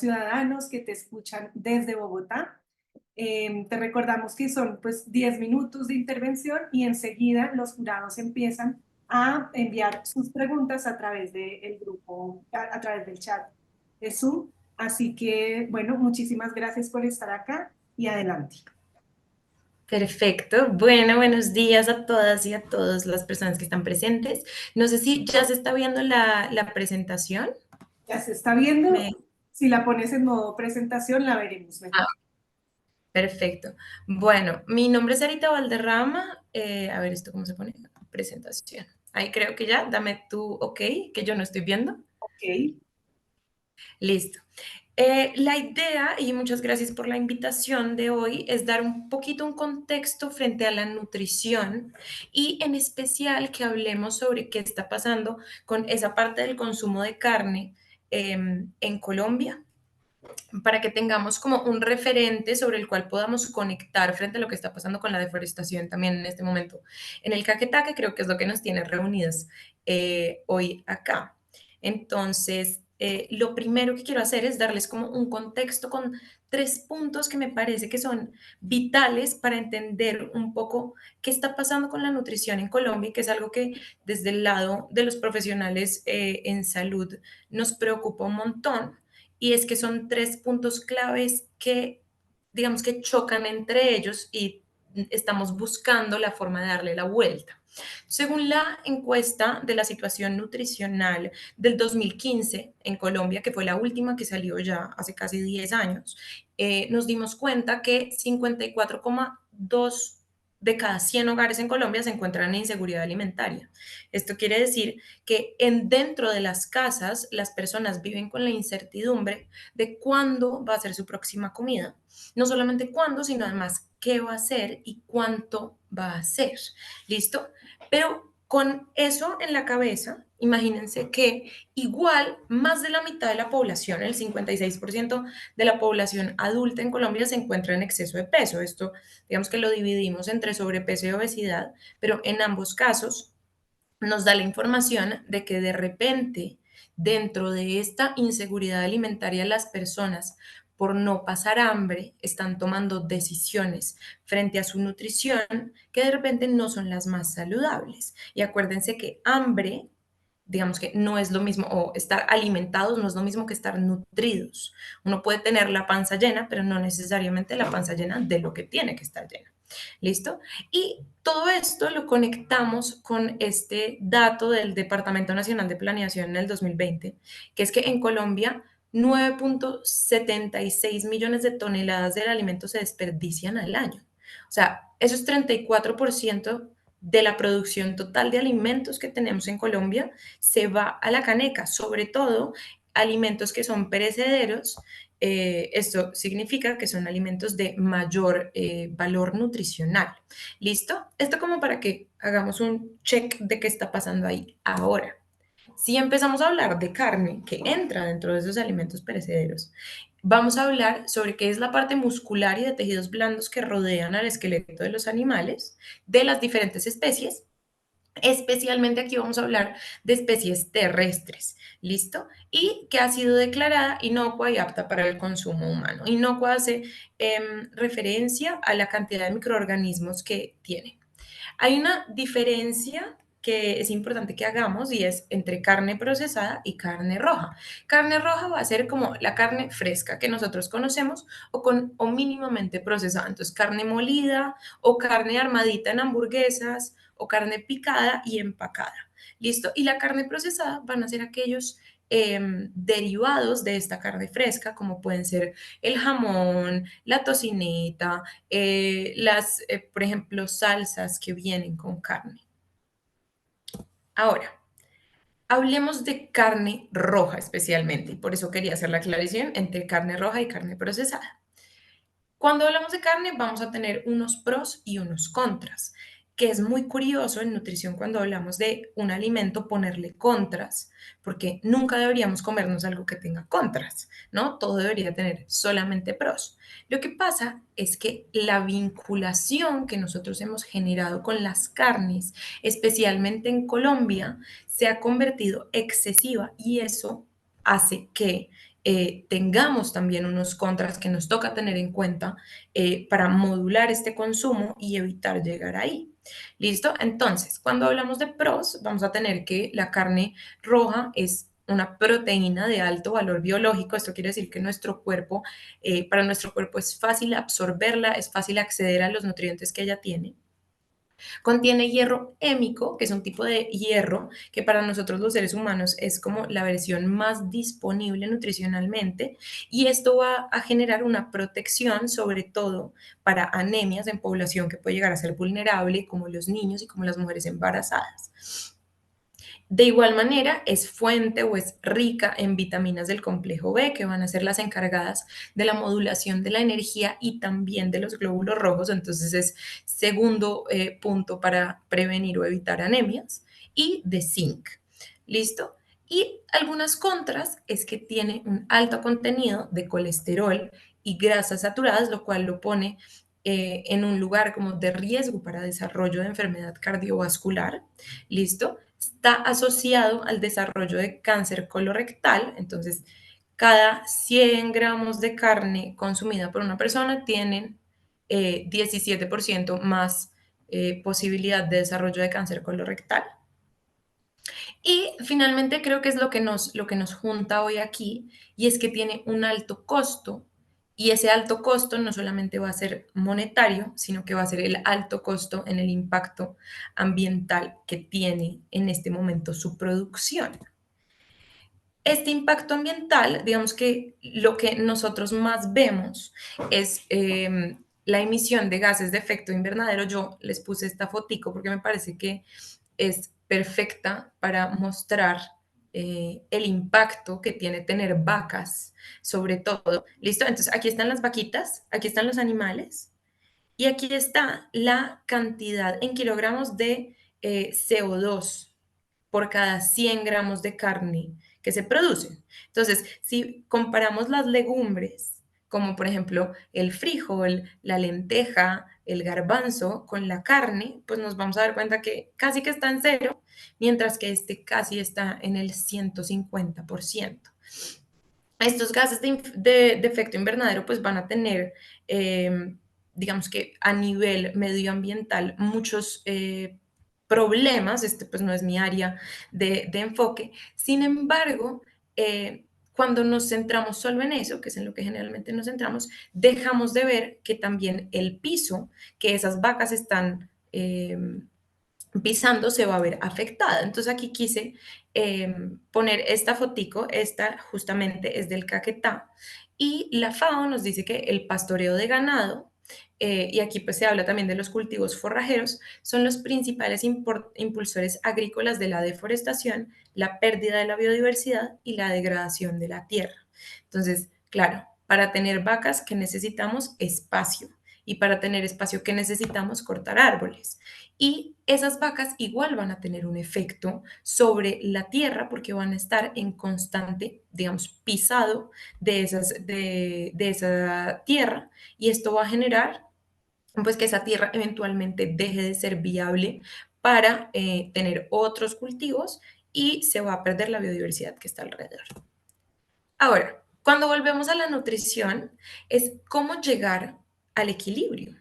ciudadanos que te escuchan desde Bogotá. Te recordamos que son pues 10 minutos de intervención y enseguida los jurados empiezan a enviar sus preguntas a través del grupo, a través del chat de Zoom. Así que, bueno, muchísimas gracias por estar acá y adelante. Perfecto. Bueno, buenos días a todas y a todas las personas que están presentes. No sé si ya se está viendo la presentación. Ya se está viendo. Me- Si la pones en modo presentación, la veremos ah, mejor. perfecto. Bueno, mi nombre es Arita Valderrama. A ver, ¿esto cómo se pone? Presentación. Ahí creo que ya. Dame tu ok, que yo no estoy viendo. Ok. Listo. La idea, y muchas gracias por la invitación de hoy, es dar un poquito un contexto frente a la nutrición y en especial que hablemos sobre qué está pasando con esa parte del consumo de carne en Colombia, para que tengamos como un referente sobre el cual podamos conectar frente a lo que está pasando con la deforestación también en este momento en el Caquetá, que creo que es lo que nos tiene reunidos hoy acá. Entonces, lo primero que quiero hacer es darles como un contexto con 3 puntos que me parece que son vitales para entender un poco qué está pasando con la nutrición en Colombia, que es algo que desde el lado de los profesionales en salud nos preocupa un montón, y es que son 3 puntos claves que, digamos que chocan entre ellos y estamos buscando la forma de darle la vuelta. Según la encuesta de la situación nutricional del 2015 en Colombia, que fue la última que salió ya hace casi 10 años, nos dimos cuenta que 54,2 de cada 100 hogares en Colombia se encuentran en inseguridad alimentaria. Esto quiere decir que dentro de las casas las personas viven con la incertidumbre de cuándo va a ser su próxima comida. No solamente cuándo, sino además qué va a ser y cuánto va a ser. ¿Listo? Pero con eso en la cabeza, imagínense que igual más de la mitad de la población, el 56% de la población adulta en Colombia se encuentra en exceso de peso. Esto, digamos que lo dividimos entre sobrepeso y obesidad, pero en ambos casos nos da la información de que de repente, dentro de esta inseguridad alimentaria, las personas, por no pasar hambre, están tomando decisiones frente a su nutrición que de repente no son las más saludables. Y acuérdense que hambre, digamos que no es lo mismo, o estar alimentados no es lo mismo que estar nutridos. Uno puede tener la panza llena, pero no necesariamente la panza llena de lo que tiene que estar llena. ¿Listo? Y todo esto lo conectamos con este dato del Departamento Nacional de Planeación en el 2020, que es que en Colombia 9,76 millones de toneladas del alimento se desperdician al año. O sea, eso es 34% de la producción total de alimentos que tenemos en Colombia se va a la caneca, sobre todo alimentos que son perecederos. Esto significa que son alimentos de mayor valor nutricional. ¿Listo? Esto como para que hagamos un check de qué está pasando ahí. Ahora, si empezamos a hablar de carne que entra dentro de esos alimentos perecederos, vamos a hablar sobre qué es la parte muscular y de tejidos blandos que rodean al esqueleto de los animales, de las diferentes especies. Especialmente aquí vamos a hablar de especies terrestres, ¿listo? Y que ha sido declarada inocua y apta para el consumo humano. Inocua hace referencia a la cantidad de microorganismos que tiene. Hay una diferencia que es importante que hagamos y es entre carne procesada y carne roja. Carne roja va a ser como la carne fresca que nosotros conocemos o mínimamente procesada. Entonces, carne molida o carne armadita en hamburguesas o carne picada y empacada. ¿Listo? Y la carne procesada van a ser aquellos derivados de esta carne fresca, como pueden ser el jamón, la tocineta, por ejemplo, salsas que vienen con carne. Ahora, hablemos de carne roja especialmente, y por eso quería hacer la aclaración entre carne roja y carne procesada. Cuando hablamos de carne, vamos a tener unos pros y unos contras, que es muy curioso en nutrición cuando hablamos de un alimento ponerle contras, porque nunca deberíamos comernos algo que tenga contras, ¿no? Todo debería tener solamente pros. Lo que pasa es que la vinculación que nosotros hemos generado con las carnes, especialmente en Colombia, se ha convertido excesiva y eso hace que tengamos también unos contras que nos toca tener en cuenta para modular este consumo y evitar llegar ahí. ¿Listo? Entonces, cuando hablamos de pros, vamos a tener que la carne roja es una proteína de alto valor biológico. Esto quiere decir que para nuestro cuerpo es fácil absorberla, es fácil acceder a los nutrientes que ella tiene. Contiene hierro hémico, que es un tipo de hierro que para nosotros los seres humanos es como la versión más disponible nutricionalmente, y esto va a generar una protección sobre todo para anemias en población que puede llegar a ser vulnerable, como los niños y como las mujeres embarazadas. De igual manera, es fuente o es rica en vitaminas del complejo B, que van a ser las encargadas de la modulación de la energía y también de los glóbulos rojos. Entonces, es segundo punto para prevenir o evitar anemias. Y de zinc. ¿Listo? Y algunas contras es que tiene un alto contenido de colesterol y grasas saturadas, lo cual lo pone en un lugar como de riesgo para desarrollo de enfermedad cardiovascular. ¿Listo? Está asociado al desarrollo de cáncer colorectal. Entonces, cada 100 gramos de carne consumida por una persona tienen 17% más posibilidad de desarrollo de cáncer colorectal. Y finalmente creo que es lo que nos junta hoy aquí, y es que tiene un alto costo, y ese alto costo no solamente va a ser monetario, sino que va a ser el alto costo en el impacto ambiental que tiene en este momento su producción. Este impacto ambiental, digamos que lo que nosotros más vemos es la emisión de gases de efecto invernadero. Yo les puse esta fotico porque me parece que es perfecta para mostrar el impacto que tiene tener vacas, sobre todo. ¿Listo? Entonces, aquí están las vaquitas, aquí están los animales, y aquí está la cantidad en kilogramos de CO2 por cada 100 gramos de carne que se producen. Entonces, si comparamos las legumbres, como por ejemplo el frijol, la lenteja, el garbanzo, con la carne, pues nos vamos a dar cuenta que casi que está en cero, mientras que este casi está en el 150%. Estos gases de efecto invernadero pues van a tener, digamos que a nivel medioambiental, muchos problemas. Este pues no es mi área de enfoque. Sin embargo, cuando nos centramos solo en eso, que es en lo que generalmente nos centramos, dejamos de ver que también el piso que esas vacas están pisando se va a ver afectada. Entonces aquí quise poner esta fotico. Esta justamente es del Caquetá, y la FAO nos dice que el pastoreo de ganado, y aquí pues se habla también de los cultivos forrajeros, son los principales impulsores agrícolas de la deforestación, la pérdida de la biodiversidad y la degradación de la tierra. Entonces, claro, para tener vacas, ¿qué necesitamos? Espacio. Y para tener espacio, ¿qué necesitamos? Cortar árboles. Y esas vacas igual van a tener un efecto sobre la tierra porque van a estar en constante, digamos, pisado de esa tierra, y esto va a generar pues que esa tierra eventualmente deje de ser viable para tener otros cultivos, y se va a perder la biodiversidad que está alrededor. Ahora, cuando volvemos a la nutrición, es cómo llegar al equilibrio,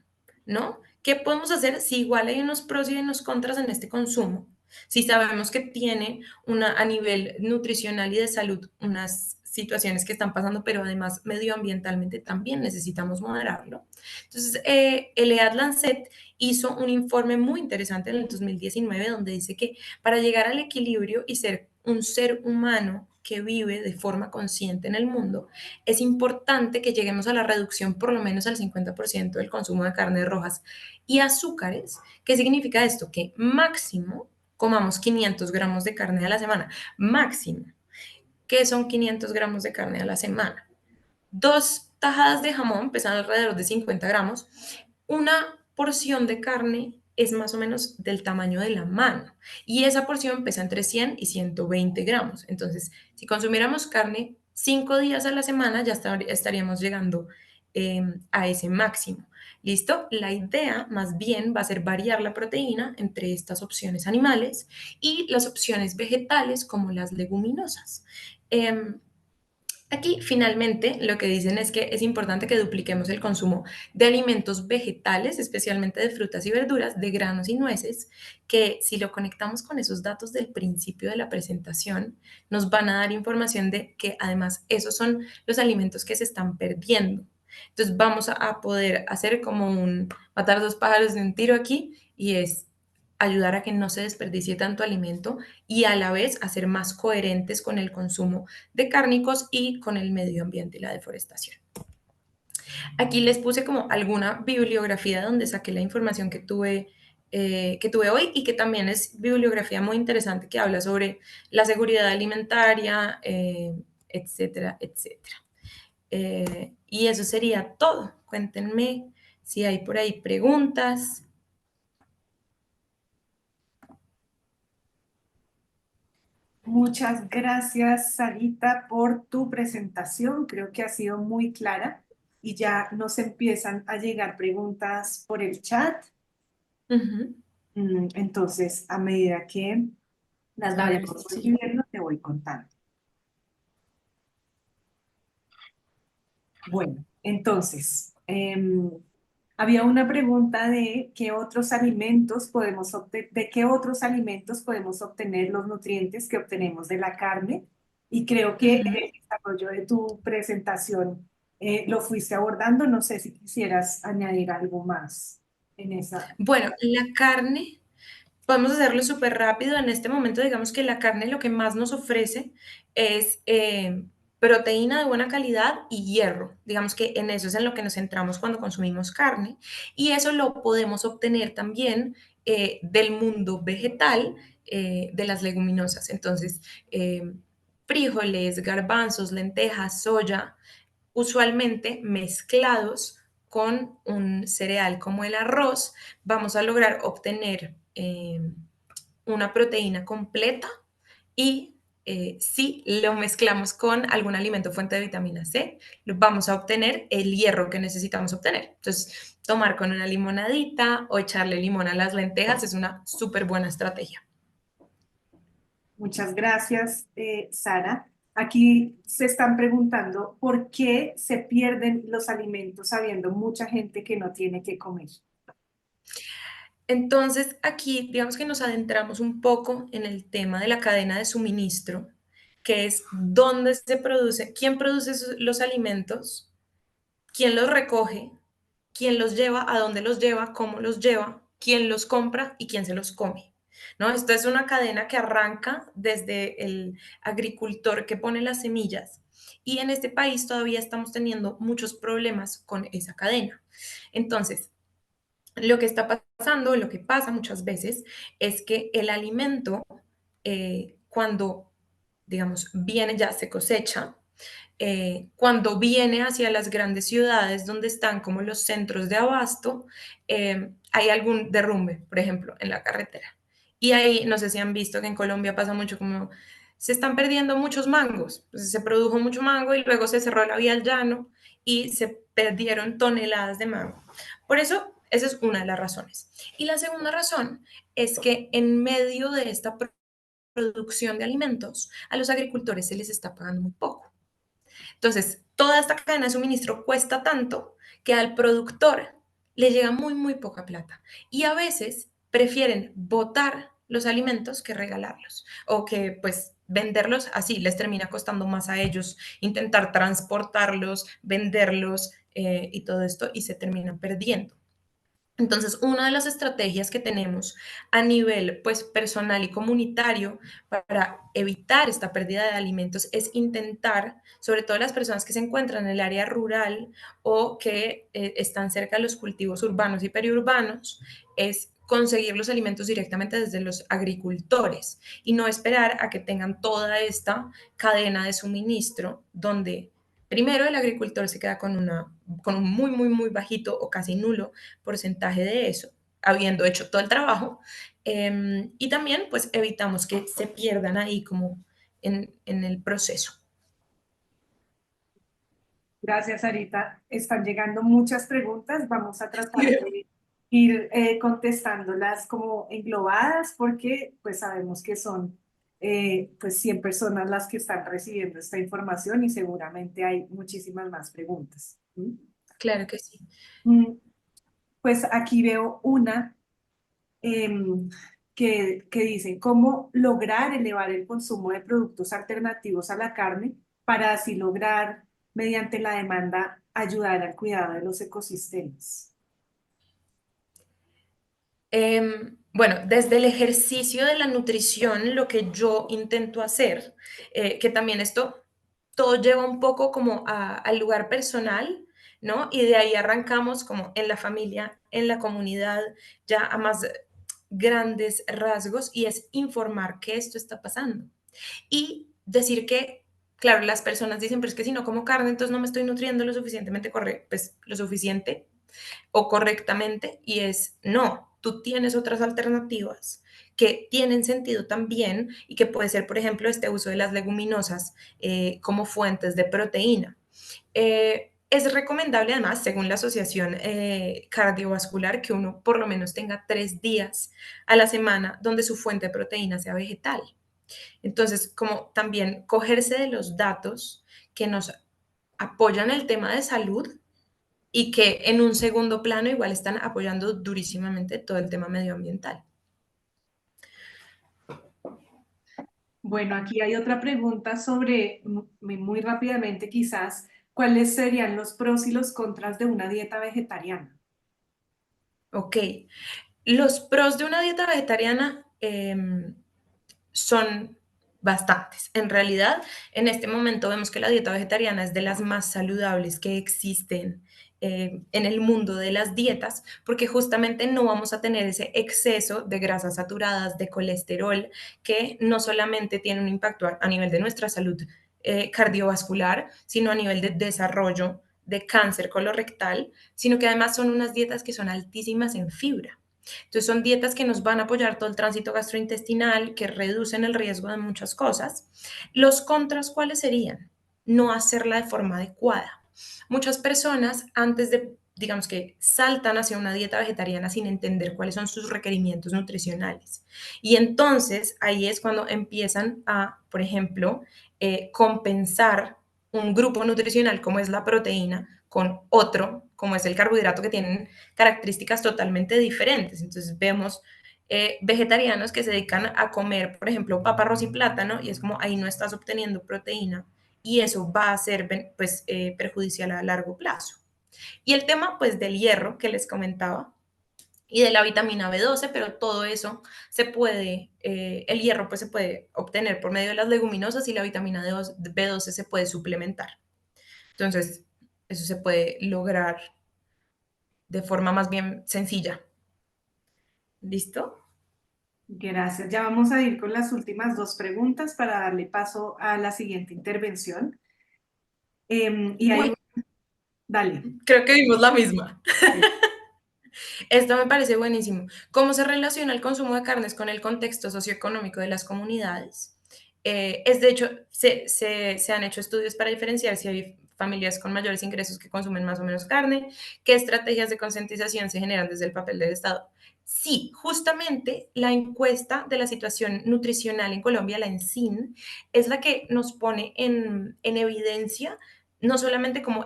¿no? ¿Qué podemos hacer si igual hay unos pros y unos contras en este consumo? Si sabemos que tiene a nivel nutricional y de salud unas situaciones que están pasando, pero además medioambientalmente también necesitamos moderarlo. Entonces, el EAD Lancet hizo un informe muy interesante en el 2019 donde dice que para llegar al equilibrio y ser un ser humano que vive de forma consciente en el mundo, es importante que lleguemos a la reducción por lo menos al 50% del consumo de carnes rojas y azúcares. ¿Qué significa esto? Que máximo comamos 500 gramos de carne a la semana. Máximo. ¿Qué son 500 gramos de carne a la semana? Dos tajadas de jamón pesan alrededor de 50 gramos. Una porción de carne es más o menos del tamaño de la mano, y esa porción pesa entre 100 y 120 gramos. Entonces, si consumiéramos carne 5 días a la semana, ya estaríamos llegando a ese máximo. ¿Listo? La idea más bien va a ser variar la proteína entre estas opciones animales y las opciones vegetales como las leguminosas. Aquí finalmente lo que dicen es que es importante que dupliquemos el consumo de alimentos vegetales, especialmente de frutas y verduras, de granos y nueces, que si lo conectamos con esos datos del principio de la presentación, nos van a dar información de que además esos son los alimentos que se están perdiendo. Entonces vamos a poder hacer como un matar dos pájaros de un tiro aquí y es ayudar a que no se desperdicie tanto alimento y a la vez a ser más coherentes con el consumo de cárnicos y con el medio ambiente y la deforestación. Aquí les puse como alguna bibliografía donde saqué la información que tuve hoy y que también es bibliografía muy interesante que habla sobre la seguridad alimentaria, etcétera, etcétera. Y eso sería todo. Cuéntenme si hay por ahí preguntas. Muchas gracias, Sarita, por tu presentación. Creo que ha sido muy clara y ya nos empiezan a llegar preguntas por el chat. Ujú. Entonces, a medida que las A ver vayamos si... recibiendo, te voy contando. Bueno, entonces, había una pregunta de qué otros alimentos podemos de qué otros alimentos podemos obtener los nutrientes que obtenemos de la carne. Y creo que en Ujú. el desarrollo de tu presentación lo fuiste abordando. No sé si quisieras añadir algo más en esa. Bueno, la carne, podemos hacerlo súper rápido. En este momento, digamos que la carne lo que más nos ofrece es proteína de buena calidad y hierro. Digamos que en eso es en lo que nos centramos cuando consumimos carne. Y eso lo podemos obtener también del mundo vegetal, de las leguminosas. Entonces, frijoles, garbanzos, lentejas, soya, usualmente mezclados con un cereal como el arroz, vamos a lograr obtener una proteína completa y si lo mezclamos con algún alimento fuente de vitamina C, vamos a obtener el hierro que necesitamos obtener. Entonces, tomar con una limonadita o echarle limón a las lentejas es una súper buena estrategia. Muchas gracias, Sara. Aquí se están preguntando por qué se pierden los alimentos sabiendo mucha gente que no tiene que comer. Entonces, aquí digamos que nos adentramos un poco en el tema de la cadena de suministro, que es dónde se produce, quién produce los alimentos, quién los recoge, quién los lleva, a dónde los lleva, cómo los lleva, quién los compra y quién se los come. ¿No? Esto es una cadena que arranca desde el agricultor que pone las semillas y en este país todavía estamos teniendo muchos problemas con esa cadena. Entonces, lo que está pasando, lo que pasa muchas veces es que el alimento, cuando, digamos, viene ya, se cosecha, cuando viene hacia las grandes ciudades donde están como los centros de abasto, hay algún derrumbe, por ejemplo, en la carretera. Y ahí, no sé si han visto que en Colombia pasa mucho como se están perdiendo muchos mangos. Pues se produjo mucho mango y luego se cerró la vía al llano y se perdieron toneladas de mango. Por eso, esa es una de las razones. Y la segunda razón es que en medio de esta producción de alimentos, a los agricultores se les está pagando muy poco. Entonces, toda esta cadena de suministro cuesta tanto que al productor le llega muy, muy poca plata. Y a veces prefieren botar los alimentos que regalarlos o que pues venderlos así, les termina costando más a ellos intentar transportarlos, venderlos y todo esto y se terminan perdiendo. Entonces, una de las estrategias que tenemos a nivel pues, personal y comunitario para evitar esta pérdida de alimentos es intentar, sobre todo las personas que se encuentran en el área rural o que están cerca de los cultivos urbanos y periurbanos, es conseguir los alimentos directamente desde los agricultores y no esperar a que tengan toda esta cadena de suministro donde primero el agricultor se queda con un muy, muy, muy bajito o casi nulo porcentaje de eso, habiendo hecho todo el trabajo. Y también, pues, evitamos que se pierdan ahí como en el proceso. Gracias, Sarita. Están llegando muchas preguntas. Vamos a tratar de ir contestándolas como englobadas porque pues sabemos que son pues 100 personas las que están recibiendo esta información y seguramente hay muchísimas más preguntas. ¿Sí? Claro que sí. Mm, Pues aquí veo una em, que dice cómo lograr elevar el consumo de productos alternativos a la carne para así lograr, mediante la demanda, ayudar al cuidado de los ecosistemas. Bueno, desde el ejercicio de la nutrición, lo que yo intento hacer, que también esto todo lleva un poco como al lugar personal, ¿no? Y de ahí arrancamos como en la familia, en la comunidad, ya a más grandes rasgos, y es informar que esto está pasando. Y decir que, claro, las personas dicen, pero es que si no como carne, entonces no me estoy nutriendo lo suficientemente pues lo suficiente o correctamente, y es no, tú tienes otras alternativas que tienen sentido también y que puede ser, por ejemplo, este uso de las leguminosas como fuentes de proteína. Es recomendable además, según la Asociación Cardiovascular, que uno por lo menos tenga 3 días a la semana donde su fuente de proteína sea vegetal. Entonces, como también cogerse de los datos que nos apoyan el tema de salud y que en un segundo plano igual están apoyando durísimamente todo el tema medioambiental. Bueno, aquí hay otra pregunta sobre, muy rápidamente quizás, ¿cuáles serían los pros y los contras de una dieta vegetariana? Ok, los pros de una dieta vegetariana son bastantes. En realidad, en este momento vemos que la dieta vegetariana es de las más saludables que existen en el mundo de las dietas, porque justamente no vamos a tener ese exceso de grasas saturadas, de colesterol, que no solamente tiene un impacto a nivel de nuestra salud cardiovascular, sino a nivel de desarrollo de cáncer colorectal, sino que además son unas dietas que son altísimas en fibra. Entonces son dietas que nos van a apoyar todo el tránsito gastrointestinal, que reducen el riesgo de muchas cosas. Los contras, ¿cuáles serían? No hacerla de forma adecuada. Muchas personas antes de, digamos que saltan hacia una dieta vegetariana sin entender cuáles son sus requerimientos nutricionales. Y entonces ahí es cuando empiezan a, por ejemplo, compensar un grupo nutricional como es la proteína con otro, como es el carbohidrato, que tienen características totalmente diferentes. Entonces vemos vegetarianos que se dedican a comer, por ejemplo, papa, arroz y plátano, y es como ahí no estás obteniendo proteína y eso va a ser pues, perjudicial a largo plazo. Y el tema pues del hierro que les comentaba y de la vitamina B12, pero todo eso se puede, el hierro pues se puede obtener por medio de las leguminosas y la vitamina B12 se puede suplementar. Entonces, eso se puede lograr de forma más bien sencilla. ¿Listo? Gracias. Ya vamos a ir con las últimas dos preguntas para darle paso a la siguiente intervención. Y Uy, hay, dale. creo que vimos la misma. Esto me parece buenísimo. ¿Cómo se relaciona el consumo de carnes con el contexto socioeconómico de las comunidades? Es de hecho, se han hecho estudios para diferenciar si hay familias con mayores ingresos que consumen más o menos carne, qué estrategias de concientización se generan desde el papel del Estado. Sí, justamente la encuesta de la situación nutricional en Colombia, la ENSIN, es la que nos pone en evidencia no solamente como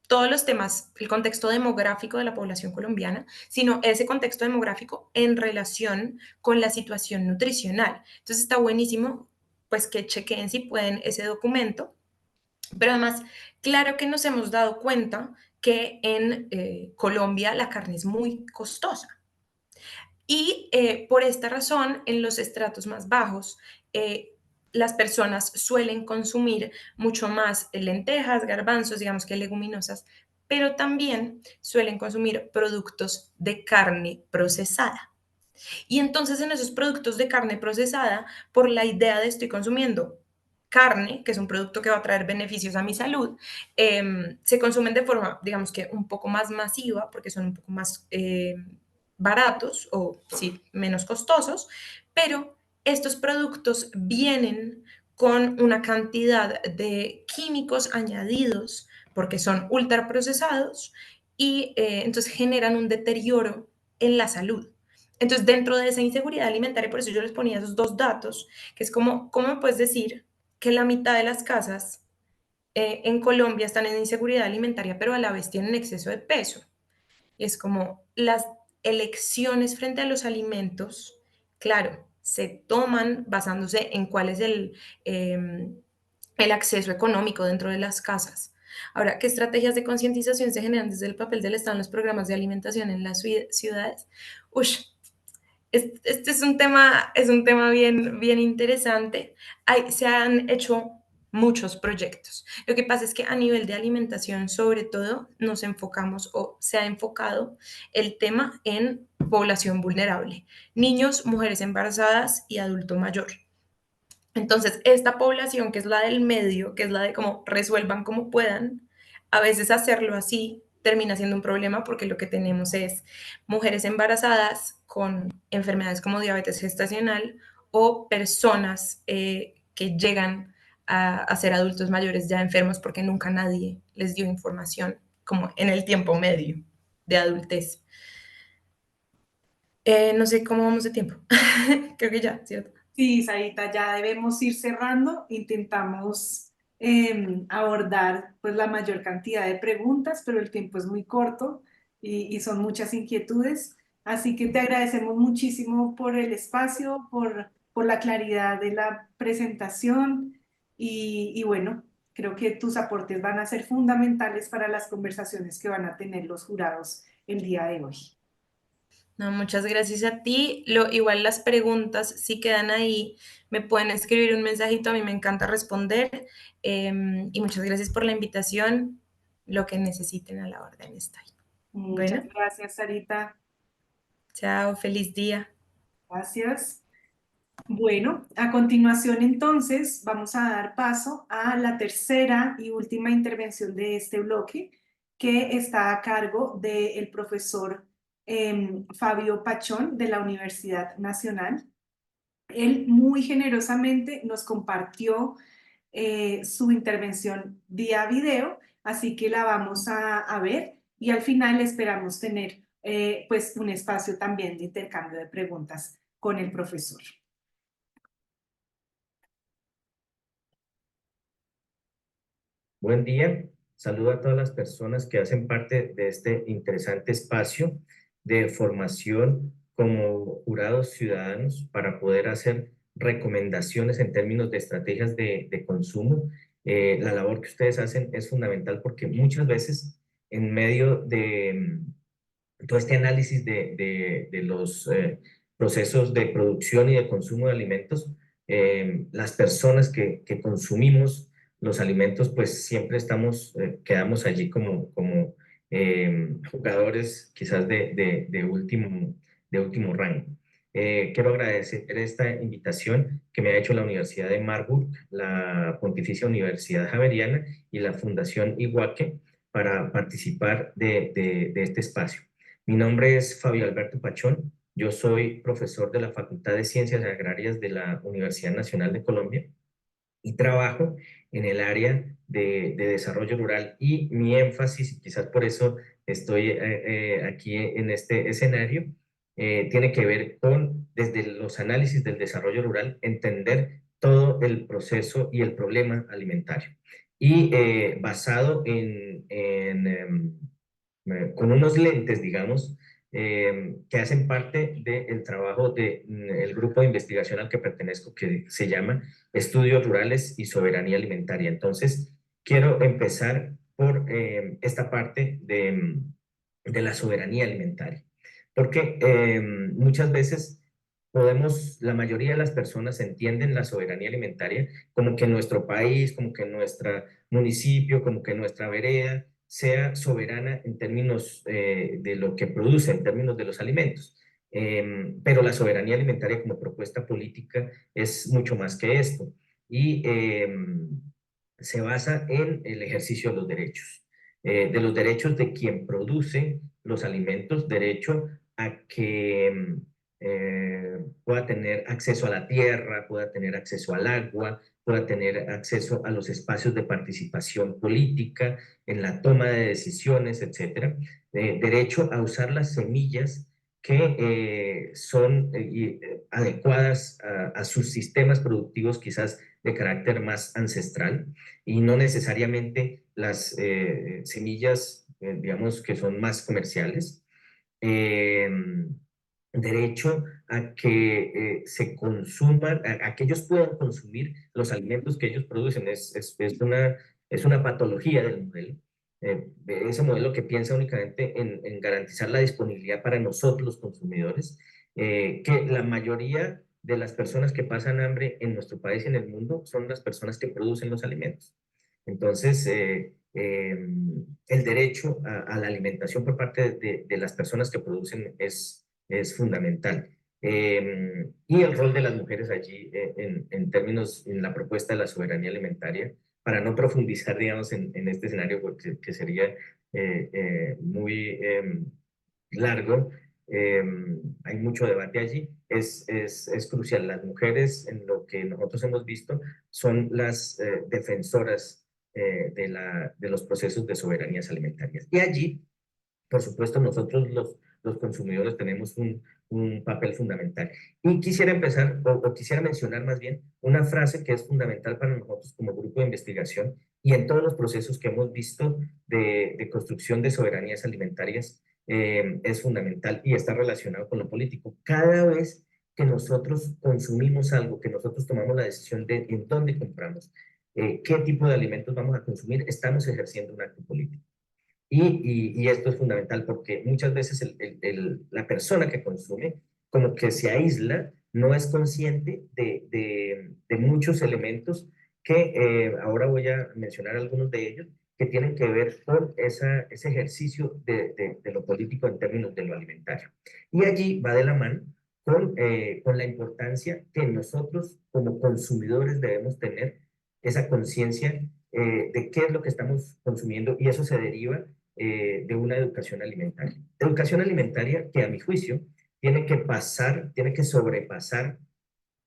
todos los temas, el contexto demográfico de la población colombiana, sino ese contexto demográfico en relación con la situación nutricional. Entonces está buenísimo pues que chequen si pueden ese documento, pero además, claro que nos hemos dado cuenta que en Colombia la carne es muy costosa y por esta razón en los estratos más bajos las personas suelen consumir mucho más lentejas, garbanzos, digamos que leguminosas, pero también suelen consumir productos de carne procesada. Y entonces en esos productos de carne procesada, por la idea de estoy consumiendo carne, que es un producto que va a traer beneficios a mi salud, se consumen de forma, digamos que un poco más masiva, porque son un poco más baratos o sí, menos costosos, pero estos productos vienen con una cantidad de químicos añadidos porque son ultraprocesados y entonces generan un deterioro en la salud. Entonces, dentro de esa inseguridad alimentaria, por eso yo les ponía esos dos datos, que es como, ¿cómo me puedes decir que la mitad de las casas en Colombia están en inseguridad alimentaria, pero a la vez tienen exceso de peso? Y es como las elecciones frente a los alimentos, claro, se toman basándose en cuál es el acceso económico dentro de las casas. Ahora, ¿qué estrategias de concientización se generan desde el papel del Estado en los programas de alimentación en las ciudades? Ush, este es un tema bien, bien interesante. Se han hecho muchos proyectos. Lo que pasa es que a nivel de alimentación, sobre todo, nos enfocamos o se ha enfocado el tema en población vulnerable, niños, mujeres embarazadas y adulto mayor. Entonces, esta población, que es la del medio, que es la de como resuelvan como puedan, a veces hacerlo así termina siendo un problema porque lo que tenemos es mujeres embarazadas con enfermedades como diabetes gestacional o personas que llegan a ser adultos mayores ya enfermos porque nunca nadie les dio información como en el tiempo medio de adultez. No sé cómo vamos de tiempo. Creo que ya, ¿cierto? Sí, Sarita, ya debemos ir cerrando. Intentamos abordar pues la mayor cantidad de preguntas, pero el tiempo es muy corto y son muchas inquietudes. Así que te agradecemos muchísimo por el espacio, por la claridad de la presentación y bueno, creo que tus aportes van a ser fundamentales para las conversaciones que van a tener los jurados el día de hoy. No, muchas gracias a ti. Igual las preguntas, si quedan ahí, me pueden escribir un mensajito, a mí me encanta responder. Y muchas gracias por la invitación. Lo que necesiten a la orden está ahí. Muchas Bueno, gracias, Sarita. chao, feliz día. Gracias. Bueno, a continuación entonces vamos a dar paso a la tercera y última intervención de este bloque, que está a cargo del profesor Fabio Pachón de la Universidad Nacional. Él muy generosamente nos compartió su intervención vía video, así que la vamos a ver y al final esperamos tener pues un espacio también de intercambio de preguntas con el profesor. Buen día, saludo a todas las personas que hacen parte de este interesante espacio de formación como jurados ciudadanos para poder hacer recomendaciones en términos de estrategias de consumo. La labor que ustedes hacen es fundamental porque muchas veces en medio de todo este análisis de los procesos de producción y de consumo de alimentos, las personas que consumimos los alimentos, pues siempre estamos, quedamos allí como jugadores quizás de último rango. Quiero agradecer esta invitación que me ha hecho la Universidad de Marburg, la Pontificia Universidad Javeriana y la Fundación Iguaque para participar de este espacio. Mi nombre es Fabio Alberto Pachón, yo soy profesor de la Facultad de Ciencias Agrarias de la Universidad Nacional de Colombia y trabajo en el área de desarrollo rural y mi énfasis, y quizás por eso estoy aquí en este escenario, tiene que ver con, desde los análisis del desarrollo rural, entender todo el proceso y el problema alimentario. Y basado con unos lentes, digamos, que hacen parte del trabajo del grupo de investigación al que pertenezco, que se llama Estudios Rurales y Soberanía Alimentaria. Entonces, quiero empezar por esta parte de la soberanía alimentaria, porque muchas veces la mayoría de las personas entienden la soberanía alimentaria como que nuestro país, como que nuestro municipio, como que nuestra vereda sea soberana en términos de lo que produce, en términos de los alimentos. Pero la soberanía alimentaria como propuesta política es mucho más que esto y se basa en el ejercicio de los derechos de quien produce los alimentos, derecho a que pueda tener acceso a la tierra, pueda tener acceso al agua, pueda tener acceso a los espacios de participación política, en la toma de decisiones, etcétera. Derecho a usar las semillas que son adecuadas a sus sistemas productivos quizás de carácter más ancestral y no necesariamente las semillas, digamos, que son más comerciales. Eh, Derecho a que se consuman, a que ellos puedan consumir los alimentos que ellos producen. Es una patología del modelo. Ese modelo que piensa únicamente en garantizar la disponibilidad para nosotros los consumidores, que la mayoría de las personas que pasan hambre en nuestro país y en el mundo son las personas que producen los alimentos. Entonces, el derecho a la alimentación por parte de las personas que producen es fundamental. Y el rol de las mujeres allí en términos, en la propuesta de la soberanía alimentaria, para no profundizar, digamos, en este escenario que sería muy largo, hay mucho debate allí, es crucial. Las mujeres, en lo que nosotros hemos visto, son las defensoras de los procesos de soberanías alimentarias. Y allí, por supuesto, nosotros los consumidores tenemos un papel fundamental. Y quisiera empezar, o quisiera mencionar más bien, una frase que es fundamental para nosotros como grupo de investigación y en todos los procesos que hemos visto de construcción de soberanías alimentarias, es fundamental y está relacionado con lo político. Cada vez que nosotros consumimos algo, que nosotros tomamos la decisión de en dónde compramos, qué tipo de alimentos vamos a consumir, estamos ejerciendo un acto político. Y esto es fundamental porque muchas veces la persona que consume como que se aísla, no es consciente de muchos elementos que ahora voy a mencionar algunos de ellos, que tienen que ver con ese ejercicio de lo político en términos de lo alimentario. Y allí va de la mano con la importancia que nosotros como consumidores debemos tener esa conciencia de qué es lo que estamos consumiendo y eso se deriva de una educación alimentaria. Educación alimentaria que a mi juicio tiene que sobrepasar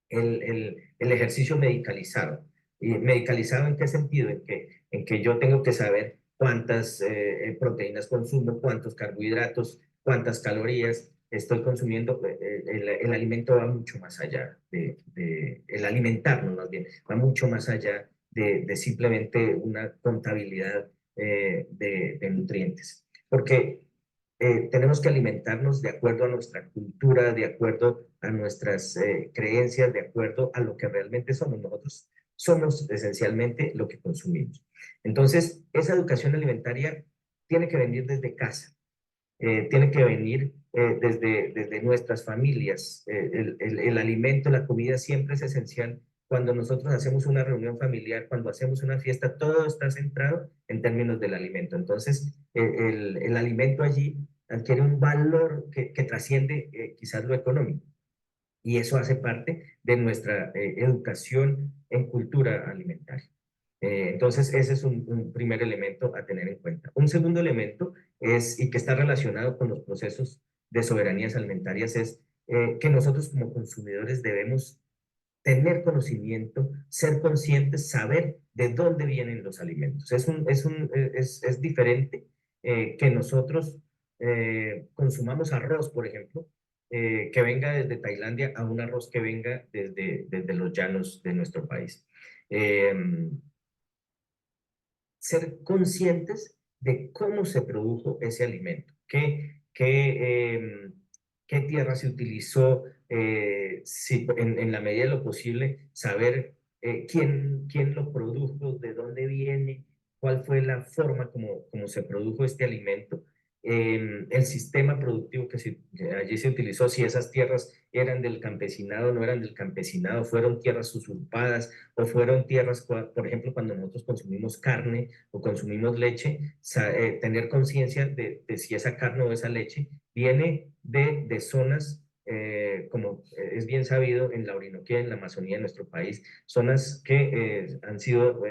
el ejercicio medicalizado. ¿Y medicalizado en qué sentido? En que yo tengo que saber cuántas proteínas consumo, cuántos carbohidratos, cuántas calorías estoy consumiendo. El alimento va mucho más allá el alimentarnos más bien, va mucho más allá de simplemente una contabilidad de nutrientes. Porque tenemos que alimentarnos de acuerdo a nuestra cultura, de acuerdo a nuestras creencias, de acuerdo a lo que realmente somos. Nosotros somos esencialmente lo que consumimos. Entonces, esa educación alimentaria tiene que venir desde casa, tiene que venir desde nuestras familias. El alimento, la comida siempre es esencial. Cuando nosotros hacemos una reunión familiar, cuando hacemos una fiesta, todo está centrado en términos del alimento. Entonces, el alimento allí adquiere un valor que trasciende quizás lo económico. Y eso hace parte de nuestra educación en cultura alimentaria. Entonces, ese es un primer elemento a tener en cuenta. Un segundo elemento es, y que está relacionado con los procesos de soberanías alimentarias, es que nosotros como consumidores debemos tener conocimiento, ser conscientes, saber de dónde vienen los alimentos. Es diferente que nosotros consumamos arroz, por ejemplo, que venga desde Tailandia a un arroz que venga desde los llanos de nuestro país. Eh, Ser conscientes de cómo se produjo ese alimento, qué tierra se utilizó, si, en la medida de lo posible, saber quién lo produjo, de dónde viene, cuál fue la forma como se produjo este alimento, el sistema productivo que allí se utilizó, si esas tierras eran del campesinado, no eran del campesinado, fueron tierras usurpadas o fueron tierras, por ejemplo, cuando nosotros consumimos carne o consumimos leche, tener conciencia de si esa carne o esa leche viene de zonas, como es bien sabido, en la Orinoquía, en la Amazonía de nuestro país, zonas que han sido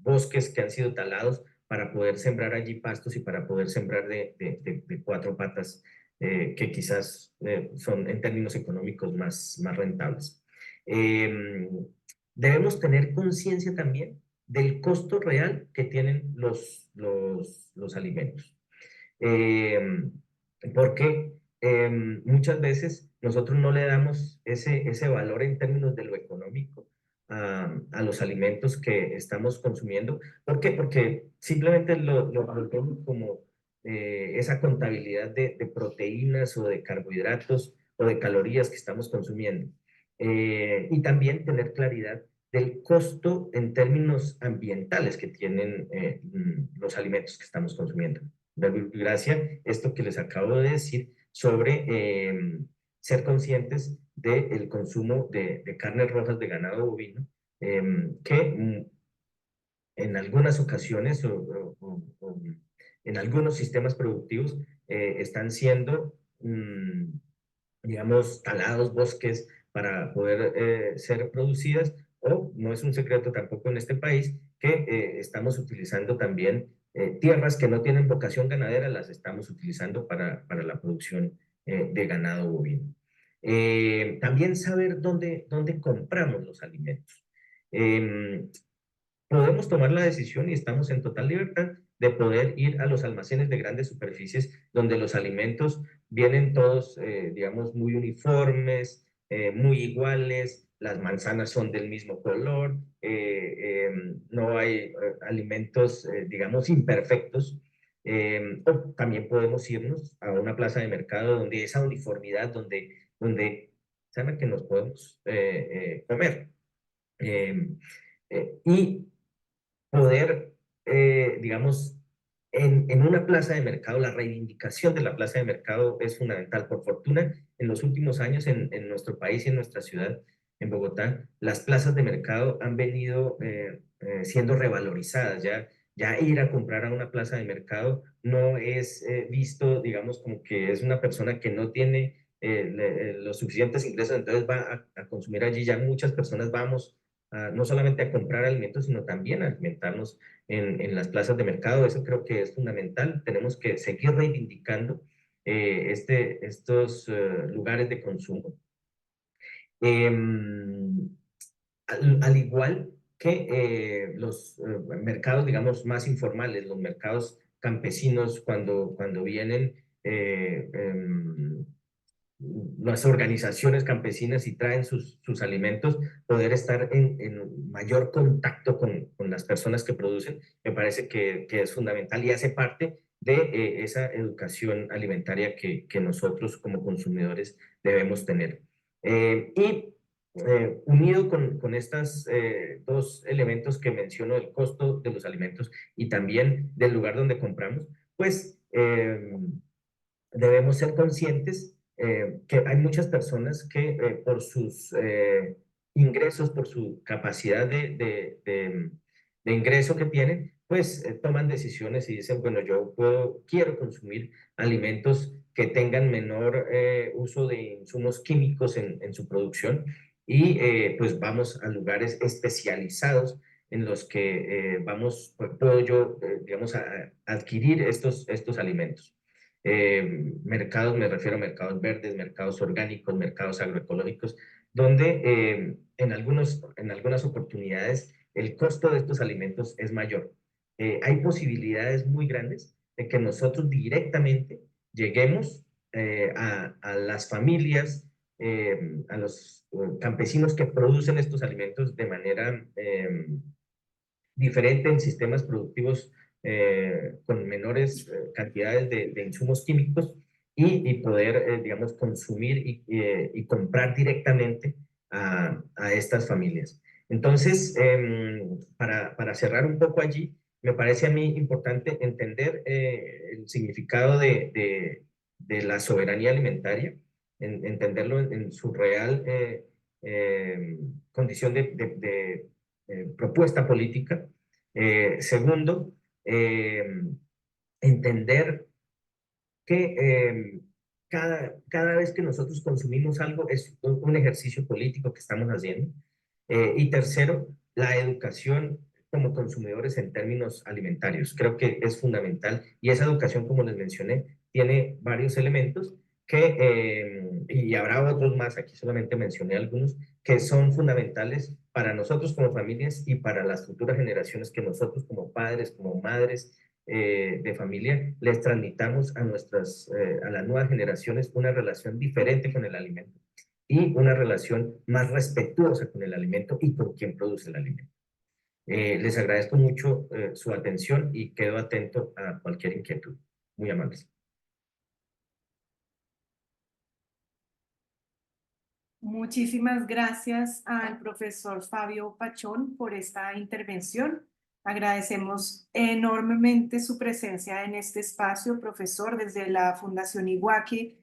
bosques que han sido talados para poder sembrar allí pastos y para poder sembrar de cuatro patas, que quizás son en términos económicos más rentables. Debemos tener conciencia también del costo real que tienen los alimentos. Porque muchas veces nosotros no le damos ese valor en términos de lo económico a los alimentos que estamos consumiendo. ¿Por qué? Porque simplemente lo vemos como esa contabilidad de proteínas o de carbohidratos o de calorías que estamos consumiendo. Y también tener claridad del costo en términos ambientales que tienen los alimentos que estamos consumiendo. Gracias, esto que les acabo de decir sobre ser conscientes del consumo de carnes rojas de ganado bovino, que en algunas ocasiones o en algunos sistemas productivos están siendo, digamos, talados bosques para poder ser producidas, o no es un secreto tampoco en este país que estamos utilizando también tierras que no tienen vocación ganadera, las estamos utilizando para la producción de ganado bovino. También saber dónde compramos los alimentos. Eh, Podemos tomar la decisión y estamos en total libertad de poder ir a los almacenes de grandes superficies donde los alimentos vienen todos, digamos, muy uniformes, muy iguales, las manzanas son del mismo color, no hay alimentos, digamos, imperfectos. O también podemos irnos a una plaza de mercado donde esa uniformidad, donde saben que nos podemos comer. Y poder, digamos, en una plaza de mercado, la reivindicación de la plaza de mercado es fundamental. Por fortuna, en los últimos años en nuestro país y en nuestra ciudad, en Bogotá, las plazas de mercado han venido siendo revalorizadas. Ya ir a comprar a una plaza de mercado no es visto, digamos, como que es una persona que no tiene los suficientes ingresos, entonces va a consumir allí. Ya muchas personas vamos no solamente a comprar alimentos, sino también a alimentarnos en las plazas de mercado. Eso creo que es fundamental. Tenemos que seguir reivindicando estos lugares de consumo. Al igual que los mercados, digamos, más informales, los mercados campesinos, cuando vienen las organizaciones campesinas y traen sus alimentos, poder estar en mayor contacto con las personas que producen, me parece que es fundamental y hace parte de esa educación alimentaria que nosotros como consumidores debemos tener. Unido con estos dos elementos que menciono, el costo de los alimentos y también del lugar donde compramos, pues debemos ser conscientes que hay muchas personas que por sus ingresos, por su capacidad de ingreso que tienen, pues toman decisiones y dicen, bueno, quiero consumir alimentos que tengan menor uso de insumos químicos en su producción y pues vamos a lugares especializados en los que puedo yo, digamos, a adquirir estos alimentos. Mercados, me refiero a mercados verdes, mercados orgánicos, mercados agroecológicos, donde en algunas oportunidades el costo de estos alimentos es mayor. Hay posibilidades muy grandes de que nosotros directamente lleguemos a las familias, a los campesinos que producen estos alimentos de manera diferente en sistemas productivos con menores cantidades de insumos químicos y poder, digamos, consumir y comprar directamente a estas familias. Entonces, para cerrar un poco allí, me parece a mí importante entender el significado de la soberanía alimentaria, entenderlo en su real condición de propuesta política. Segundo, entender que cada vez que nosotros consumimos algo es un ejercicio político que estamos haciendo. Y tercero, la educación como consumidores en términos alimentarios. Creo que es fundamental y esa educación, como les mencioné, tiene varios elementos y habrá otros más, aquí solamente mencioné algunos, que son fundamentales para nosotros como familias y para las futuras generaciones que nosotros como padres, como madres, de familia, les transmitamos a las nuevas generaciones una relación diferente con el alimento y una relación más respetuosa con el alimento y con quien produce el alimento. Les agradezco mucho su atención y quedo atento a cualquier inquietud. Muy amables. Muchísimas gracias al profesor Fabio Pachón por esta intervención. Agradecemos enormemente su presencia en este espacio, profesor. Desde la Fundación Iguaque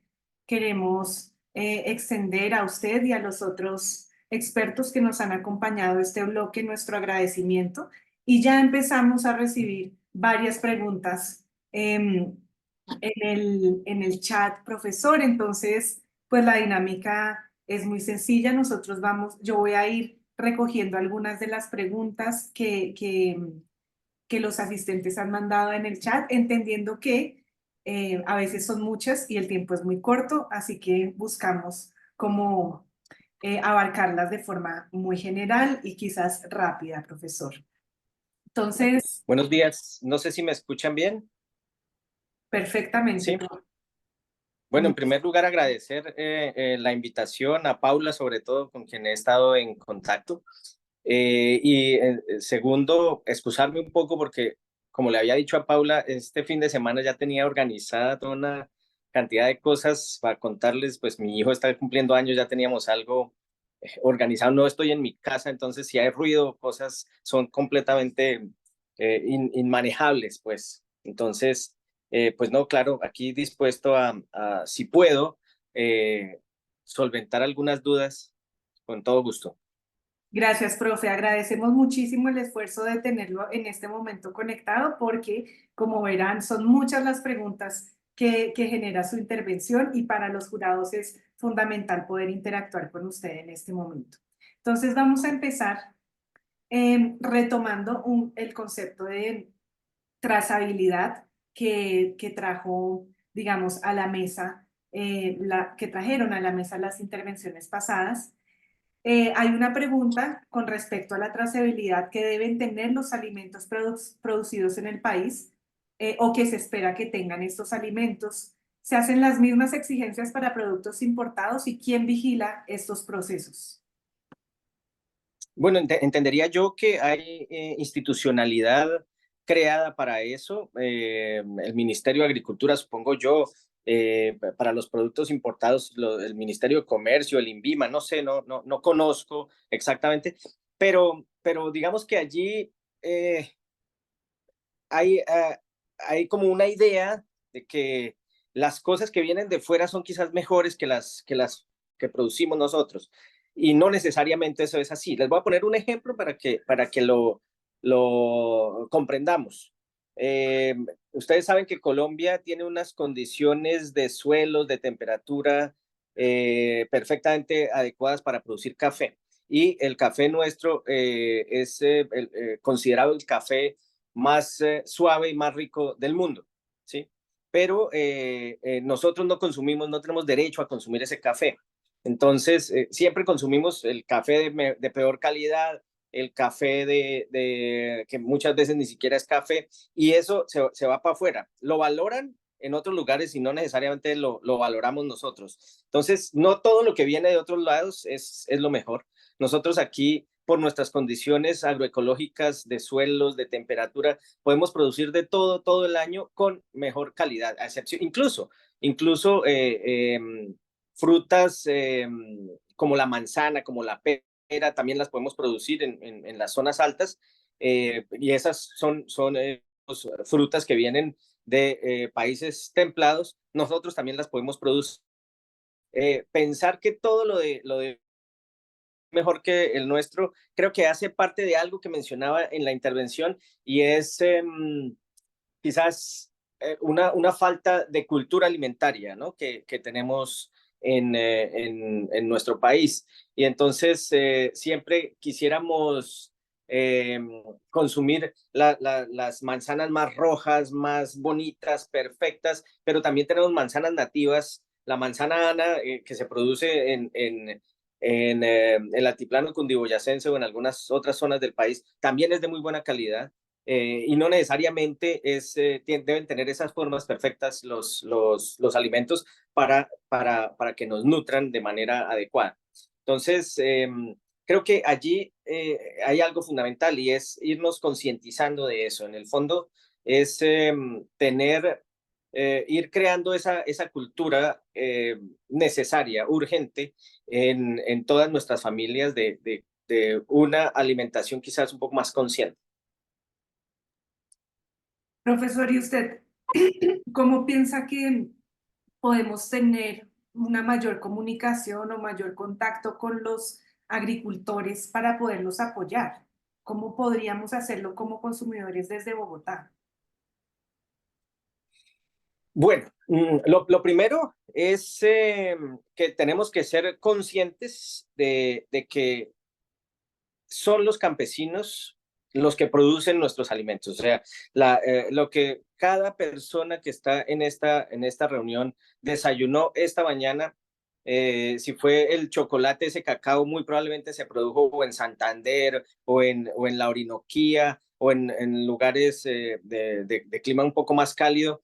queremos extender a usted y a los otros expertos que nos han acompañado este bloque nuestro agradecimiento. Y ya empezamos a recibir varias preguntas en el chat, profesor. Entonces, pues la dinámica es muy sencilla. Yo voy a ir recogiendo algunas de las preguntas que los asistentes han mandado en el chat, entendiendo que a veces son muchas y el tiempo es muy corto, así que buscamos cómo abarcarlas de forma muy general y quizás rápida, profesor. Entonces, Buenos días, no sé si me escuchan bien. perfectamente. Sí. Bueno, en primer lugar, agradecer la invitación a Paula, sobre todo con quien he estado en contacto. Segundo, excusarme un poco porque, como le había dicho a Paula, este fin de semana ya tenía organizada toda una cantidad de cosas para contarles. Pues mi hijo está cumpliendo años, ya teníamos algo organizado. No estoy en mi casa, entonces si hay ruido, cosas son completamente inmanejables, pues. Entonces, pues no, claro, aquí dispuesto si puedo, solventar algunas dudas con todo gusto. Gracias, profe. Agradecemos muchísimo el esfuerzo de tenerlo en este momento conectado porque, como verán, son muchas las preguntas que genera su intervención y para los jurados es fundamental poder interactuar con usted en este momento. Entonces vamos a empezar retomando el concepto de trazabilidad que trajo, digamos, a la mesa, que trajeron a la mesa las intervenciones pasadas. Hay una pregunta con respecto a la trazabilidad que deben tener los alimentos producidos en el país o que se espera que tengan estos alimentos. ¿Se hacen las mismas exigencias para productos importados y quién vigila estos procesos? Bueno, entendería yo que hay institucionalidad creada para eso. El Ministerio de Agricultura, supongo yo, para los productos importados, el Ministerio de Comercio, el INVIMA, no sé, no conozco exactamente, pero digamos que allí hay como una idea de que las cosas que vienen de fuera son quizás mejores que las que producimos nosotros. Y no necesariamente eso es así. Les voy a poner un ejemplo para que lo comprendamos. Ustedes saben que Colombia tiene unas condiciones de suelos, de temperatura perfectamente adecuadas para producir café. Y el café nuestro es considerado el café más suave y más rico del mundo, ¿sí? Pero nosotros no consumimos, no tenemos derecho a consumir ese café. Entonces, siempre consumimos el café de peor calidad, el café que muchas veces ni siquiera es café, y eso se va para afuera. Lo valoran en otros lugares y no necesariamente lo valoramos nosotros. Entonces, no todo lo que viene de otros lados es lo mejor. Nosotros aquí, por nuestras condiciones agroecológicas de suelos, de temperatura, podemos producir de todo el año con mejor calidad, a excepción, incluso frutas como la manzana, como la pera, también las podemos producir en las zonas altas, y esas son frutas que vienen de países templados. Nosotros también las podemos producir. Pensar que todo lo de mejor que el nuestro, creo que hace parte de algo que mencionaba en la intervención, y es quizás una falta de cultura alimentaria, ¿no? que tenemos en nuestro país. Y entonces siempre quisiéramos consumir las manzanas más rojas, más bonitas, perfectas, pero también tenemos manzanas nativas. La manzana Ana, que se produce en el altiplano cundiboyacense o en algunas otras zonas del país, también es de muy buena calidad. y no necesariamente deben tener esas formas perfectas los alimentos para que nos nutran de manera adecuada. Entonces, creo que allí hay algo fundamental y es irnos concientizando de eso. En el fondo, es ir creando esa cultura necesaria, urgente, en todas nuestras familias de una alimentación quizás un poco más consciente. Profesor, ¿y usted cómo piensa que podemos tener una mayor comunicación o mayor contacto con los agricultores para poderlos apoyar? ¿Cómo podríamos hacerlo como consumidores desde Bogotá? Bueno, lo primero es que tenemos que ser conscientes de que son los campesinos los que producen nuestros alimentos. O sea, lo que cada persona que está en esta reunión desayunó esta mañana, si fue el chocolate, ese cacao, muy probablemente se produjo o en Santander o en la Orinoquía o en lugares de clima un poco más cálido.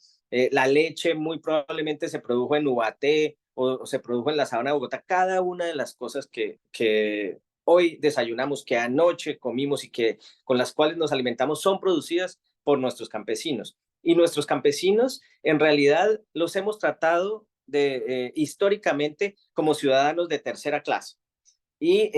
La leche muy probablemente se produjo en Ubaté o se produjo en la sabana de Bogotá. Cada una de las cosas que hoy desayunamos, que anoche comimos y que con las cuales nos alimentamos son producidas por nuestros campesinos. Y nuestros campesinos en realidad los hemos tratado históricamente como ciudadanos de tercera clase. Y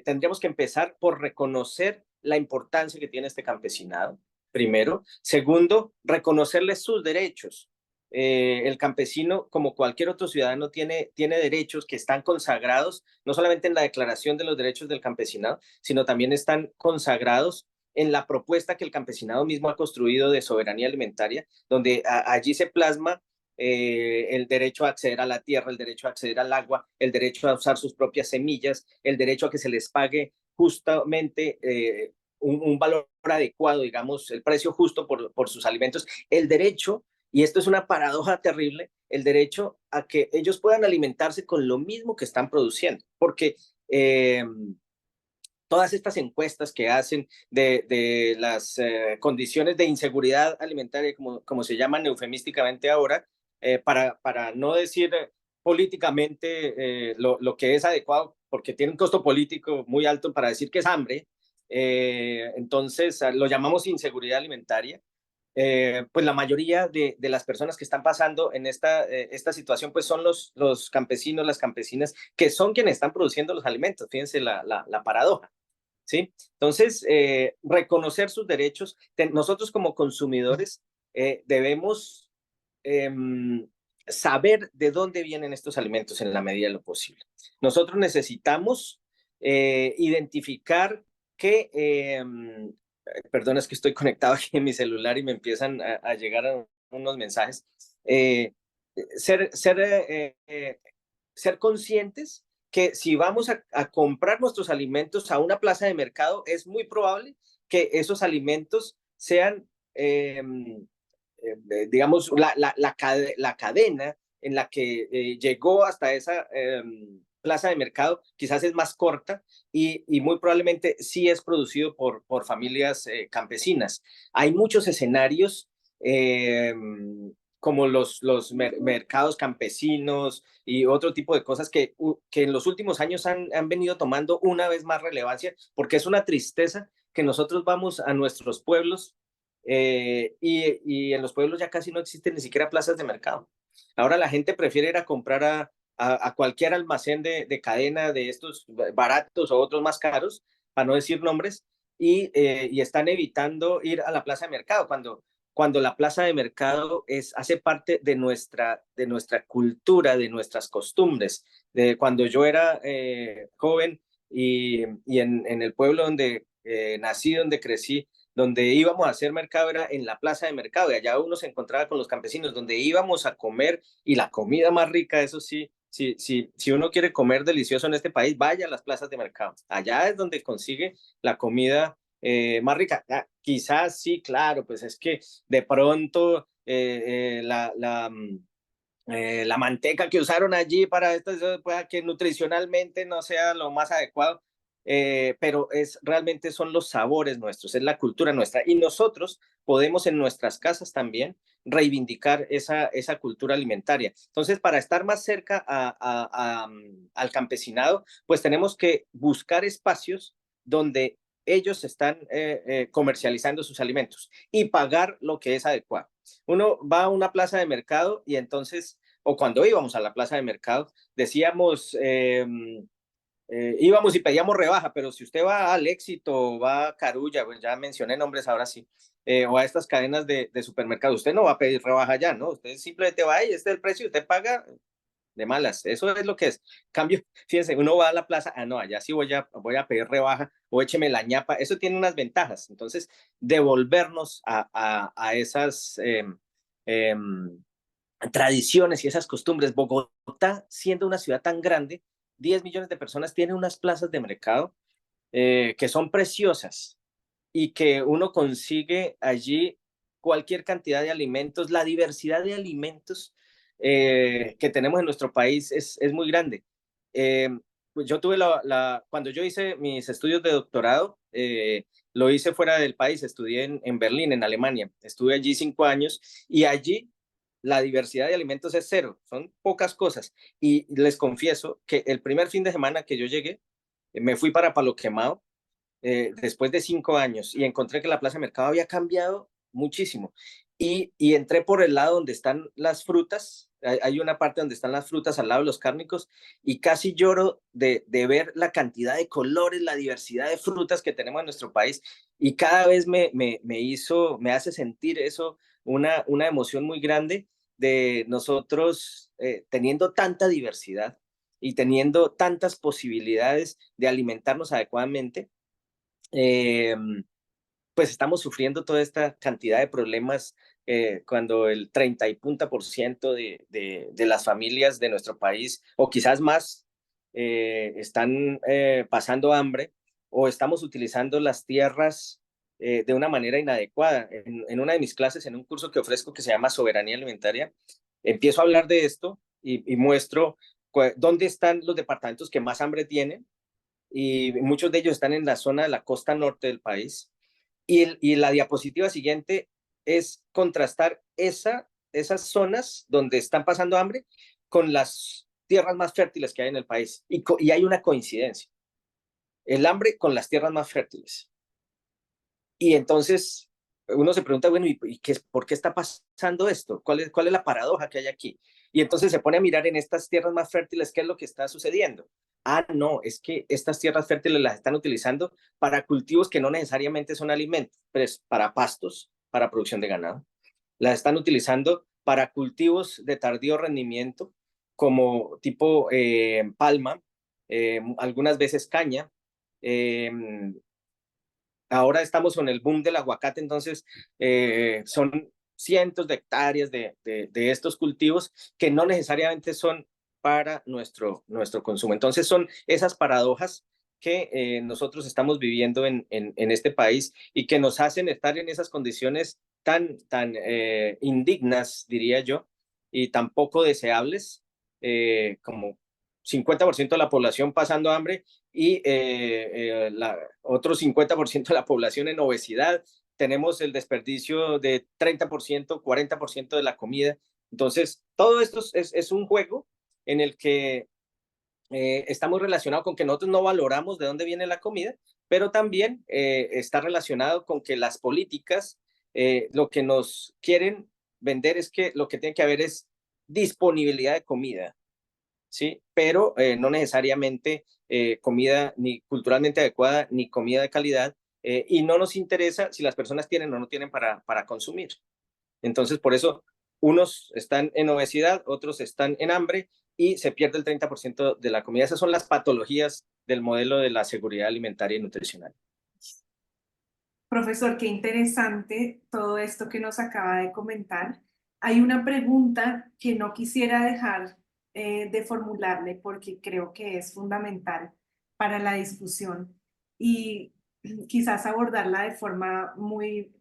tendríamos que empezar por reconocer la importancia que tiene este campesinado, primero. Segundo, reconocerles sus derechos. El campesino, como cualquier otro ciudadano, tiene derechos que están consagrados, no solamente en la Declaración de los Derechos del Campesinado, sino también están consagrados en la propuesta que el campesinado mismo ha construido de soberanía alimentaria, donde allí se plasma el derecho a acceder a la tierra, el derecho a acceder al agua, el derecho a usar sus propias semillas, el derecho a que se les pague justamente un valor adecuado, digamos, el precio justo por sus alimentos, el derecho, y esto es una paradoja terrible, el derecho a que ellos puedan alimentarse con lo mismo que están produciendo, porque todas estas encuestas que hacen de las condiciones de inseguridad alimentaria, como se llaman eufemísticamente ahora, para no decir políticamente lo que es adecuado, porque tiene un costo político muy alto para decir que es hambre, entonces lo llamamos inseguridad alimentaria. Pues la mayoría de las personas que están pasando en esta situación pues son los campesinos, las campesinas, que son quienes están produciendo los alimentos. Fíjense la paradoja, ¿sí? Entonces, reconocer sus derechos. Nosotros como consumidores debemos saber de dónde vienen estos alimentos en la medida de lo posible. Nosotros necesitamos identificar que perdón, es que estoy conectado aquí en mi celular y me empiezan a llegar unos mensajes. Ser conscientes que si vamos a comprar nuestros alimentos a una plaza de mercado, es muy probable que esos alimentos sean, digamos, la cadena en la que llegó hasta esa plaza de mercado quizás es más corta y muy probablemente sí es producido por familias campesinas. Hay muchos escenarios como los mercados campesinos y otro tipo de cosas que en los últimos años han venido tomando una vez más relevancia, porque es una tristeza que nosotros vamos a nuestros pueblos y en los pueblos ya casi no existen ni siquiera plazas de mercado. Ahora la gente prefiere ir a comprar a cualquier almacén de cadena de estos baratos o otros más caros, para no decir nombres, y están evitando ir a la plaza de mercado, cuando la plaza de mercado hace parte de nuestra cultura, de nuestras costumbres. Cuando yo era joven y en el pueblo donde nací, donde crecí, donde íbamos a hacer mercado era en la plaza de mercado, y allá uno se encontraba con los campesinos, donde íbamos a comer, y la comida más rica, eso sí, si uno quiere comer delicioso en este país, vaya a las plazas de mercado. Allá es donde consigue la comida más rica. Quizás sí, claro, pues es que de pronto la manteca que usaron allí para esto, pueda que nutricionalmente no sea lo más adecuado. pero realmente son los sabores nuestros, es la cultura nuestra. Y nosotros podemos en nuestras casas también reivindicar esa cultura alimentaria. Entonces, para estar más cerca al campesinado, pues tenemos que buscar espacios donde ellos están comercializando sus alimentos y pagar lo que es adecuado. Uno va a una plaza de mercado y entonces, o cuando íbamos a la plaza de mercado, decíamos, íbamos y pedíamos rebaja, pero si usted va al Éxito, va a Carulla, pues ya mencioné nombres ahora sí, o a estas cadenas de supermercados, usted no va a pedir rebaja ya, ¿no? Usted simplemente va y este es el precio, usted paga de malas, eso es lo que es. Cambio, fíjense, uno va a la plaza, no, allá sí voy a pedir rebaja o écheme la ñapa, eso tiene unas ventajas. Entonces, devolvernos a esas tradiciones y esas costumbres. Bogotá, siendo una ciudad tan grande, 10 millones de personas, tiene unas plazas de mercado que son preciosas y que uno consigue allí cualquier cantidad de alimentos. La diversidad de alimentos que tenemos en nuestro país es muy grande. Pues yo tuve cuando yo hice mis estudios de doctorado, lo hice fuera del país, estudié en Berlín, en Alemania. Estuve allí 5 años y allí la diversidad de alimentos es cero, son pocas cosas. Y les confieso que el primer fin de semana que yo llegué, me fui para Palo Quemado, después de 5 años, y encontré que la plaza de mercado había cambiado muchísimo. Y entré por el lado donde están las frutas, hay una parte donde están las frutas al lado de los cárnicos, y casi lloro de ver la cantidad de colores, la diversidad de frutas que tenemos en nuestro país, y cada vez me hace sentir eso, una emoción muy grande de nosotros teniendo tanta diversidad y teniendo tantas posibilidades de alimentarnos adecuadamente. eh, pues estamos sufriendo toda esta cantidad de problemas cuando el 30 y punta por ciento de las familias de nuestro país, o quizás más, están pasando hambre, o estamos utilizando las tierras de una manera inadecuada. En una de mis clases, en un curso que ofrezco que se llama Soberanía Alimentaria, empiezo a hablar de esto y muestro dónde están los departamentos que más hambre tienen, y muchos de ellos están en la zona de la costa norte del país. Y la diapositiva siguiente es contrastar esas zonas donde están pasando hambre con las tierras más fértiles que hay en el país. Y hay una coincidencia, el hambre con las tierras más fértiles. Y entonces uno se pregunta, bueno, ¿por qué está pasando esto? ¿Cuál es la paradoja que hay aquí? Y entonces se pone a mirar en estas tierras más fértiles qué es lo que está sucediendo. No, es que estas tierras fértiles las están utilizando para cultivos que no necesariamente son alimentos, pero es para pastos, para producción de ganado. Las están utilizando para cultivos de tardío rendimiento, como tipo palma, algunas veces caña. eh, Ahora estamos con el boom del aguacate, entonces son cientos de hectáreas de estos cultivos que no necesariamente son para nuestro consumo. Entonces son esas paradojas que nosotros estamos viviendo en este país y que nos hacen estar en esas condiciones tan indignas, diría yo, y tan poco deseables, como 50% de la población pasando hambre y otro 50% de la población en obesidad. Tenemos el desperdicio de 30%, 40% de la comida. Entonces, todo esto es un juego en el que estamos relacionados con que nosotros no valoramos de dónde viene la comida, pero también está relacionado con que las políticas lo que nos quieren vender es que lo que tiene que haber es disponibilidad de comida, ¿sí? Pero no necesariamente comida ni culturalmente adecuada ni comida de calidad, y no nos interesa si las personas tienen o no tienen para consumir. Entonces, por eso unos están en obesidad, otros están en hambre y se pierde el 30% de la comida. Esas son las patologías del modelo de la seguridad alimentaria y nutricional. Profesor, qué interesante todo esto que nos acaba de comentar. Hay una pregunta que no quisiera dejar de formularle porque creo que es fundamental para la discusión y quizás abordarla de forma muy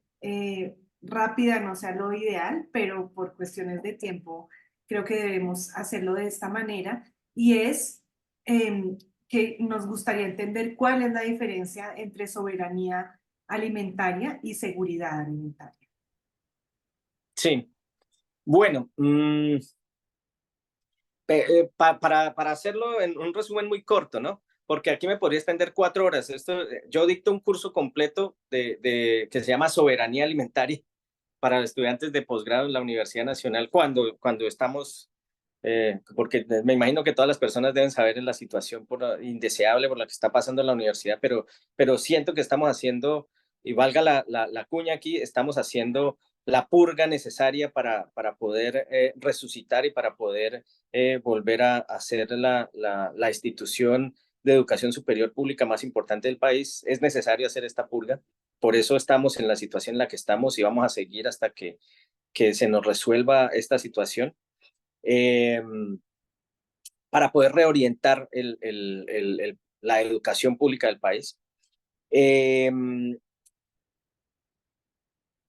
rápida no sea lo ideal, pero por cuestiones de tiempo creo que debemos hacerlo de esta manera y es que nos gustaría entender cuál es la diferencia entre soberanía alimentaria y seguridad alimentaria. Sí, bueno, para hacerlo en un resumen muy corto, ¿no? Porque aquí me podría extender 4 horas. Yo dicto un curso completo que se llama Soberanía Alimentaria para estudiantes de posgrado en la Universidad Nacional cuando estamos, porque me imagino que todas las personas deben saber la situación indeseable por la que está pasando en la universidad, pero siento que estamos haciendo, y valga la cuña aquí, estamos haciendo la purga necesaria para poder resucitar y para poder volver a ser la institución de educación superior pública más importante del país. Es necesario hacer esta purga. Por eso estamos en la situación en la que estamos y vamos a seguir hasta que se nos resuelva esta situación, eh, para poder reorientar la educación pública del país. Eh,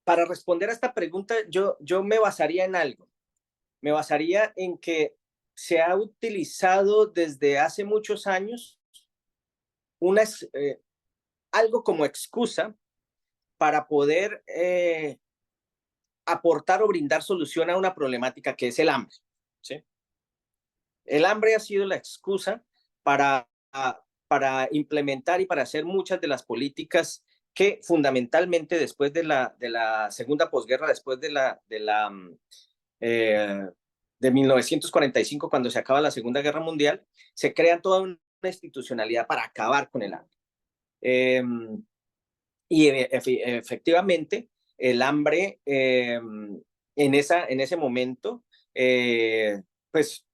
para responder a esta pregunta, yo me basaría en algo. Me basaría en que se ha utilizado desde hace muchos años algo como excusa para poder aportar o brindar solución a una problemática que es el hambre, ¿sí? El hambre ha sido la excusa para, para implementar y para hacer muchas de las políticas que fundamentalmente después de la segunda posguerra, después de 1945, cuando se acaba la Segunda Guerra Mundial, se crea toda una institucionalidad para acabar con el hambre. Y efectivamente, el hambre en ese momento, pues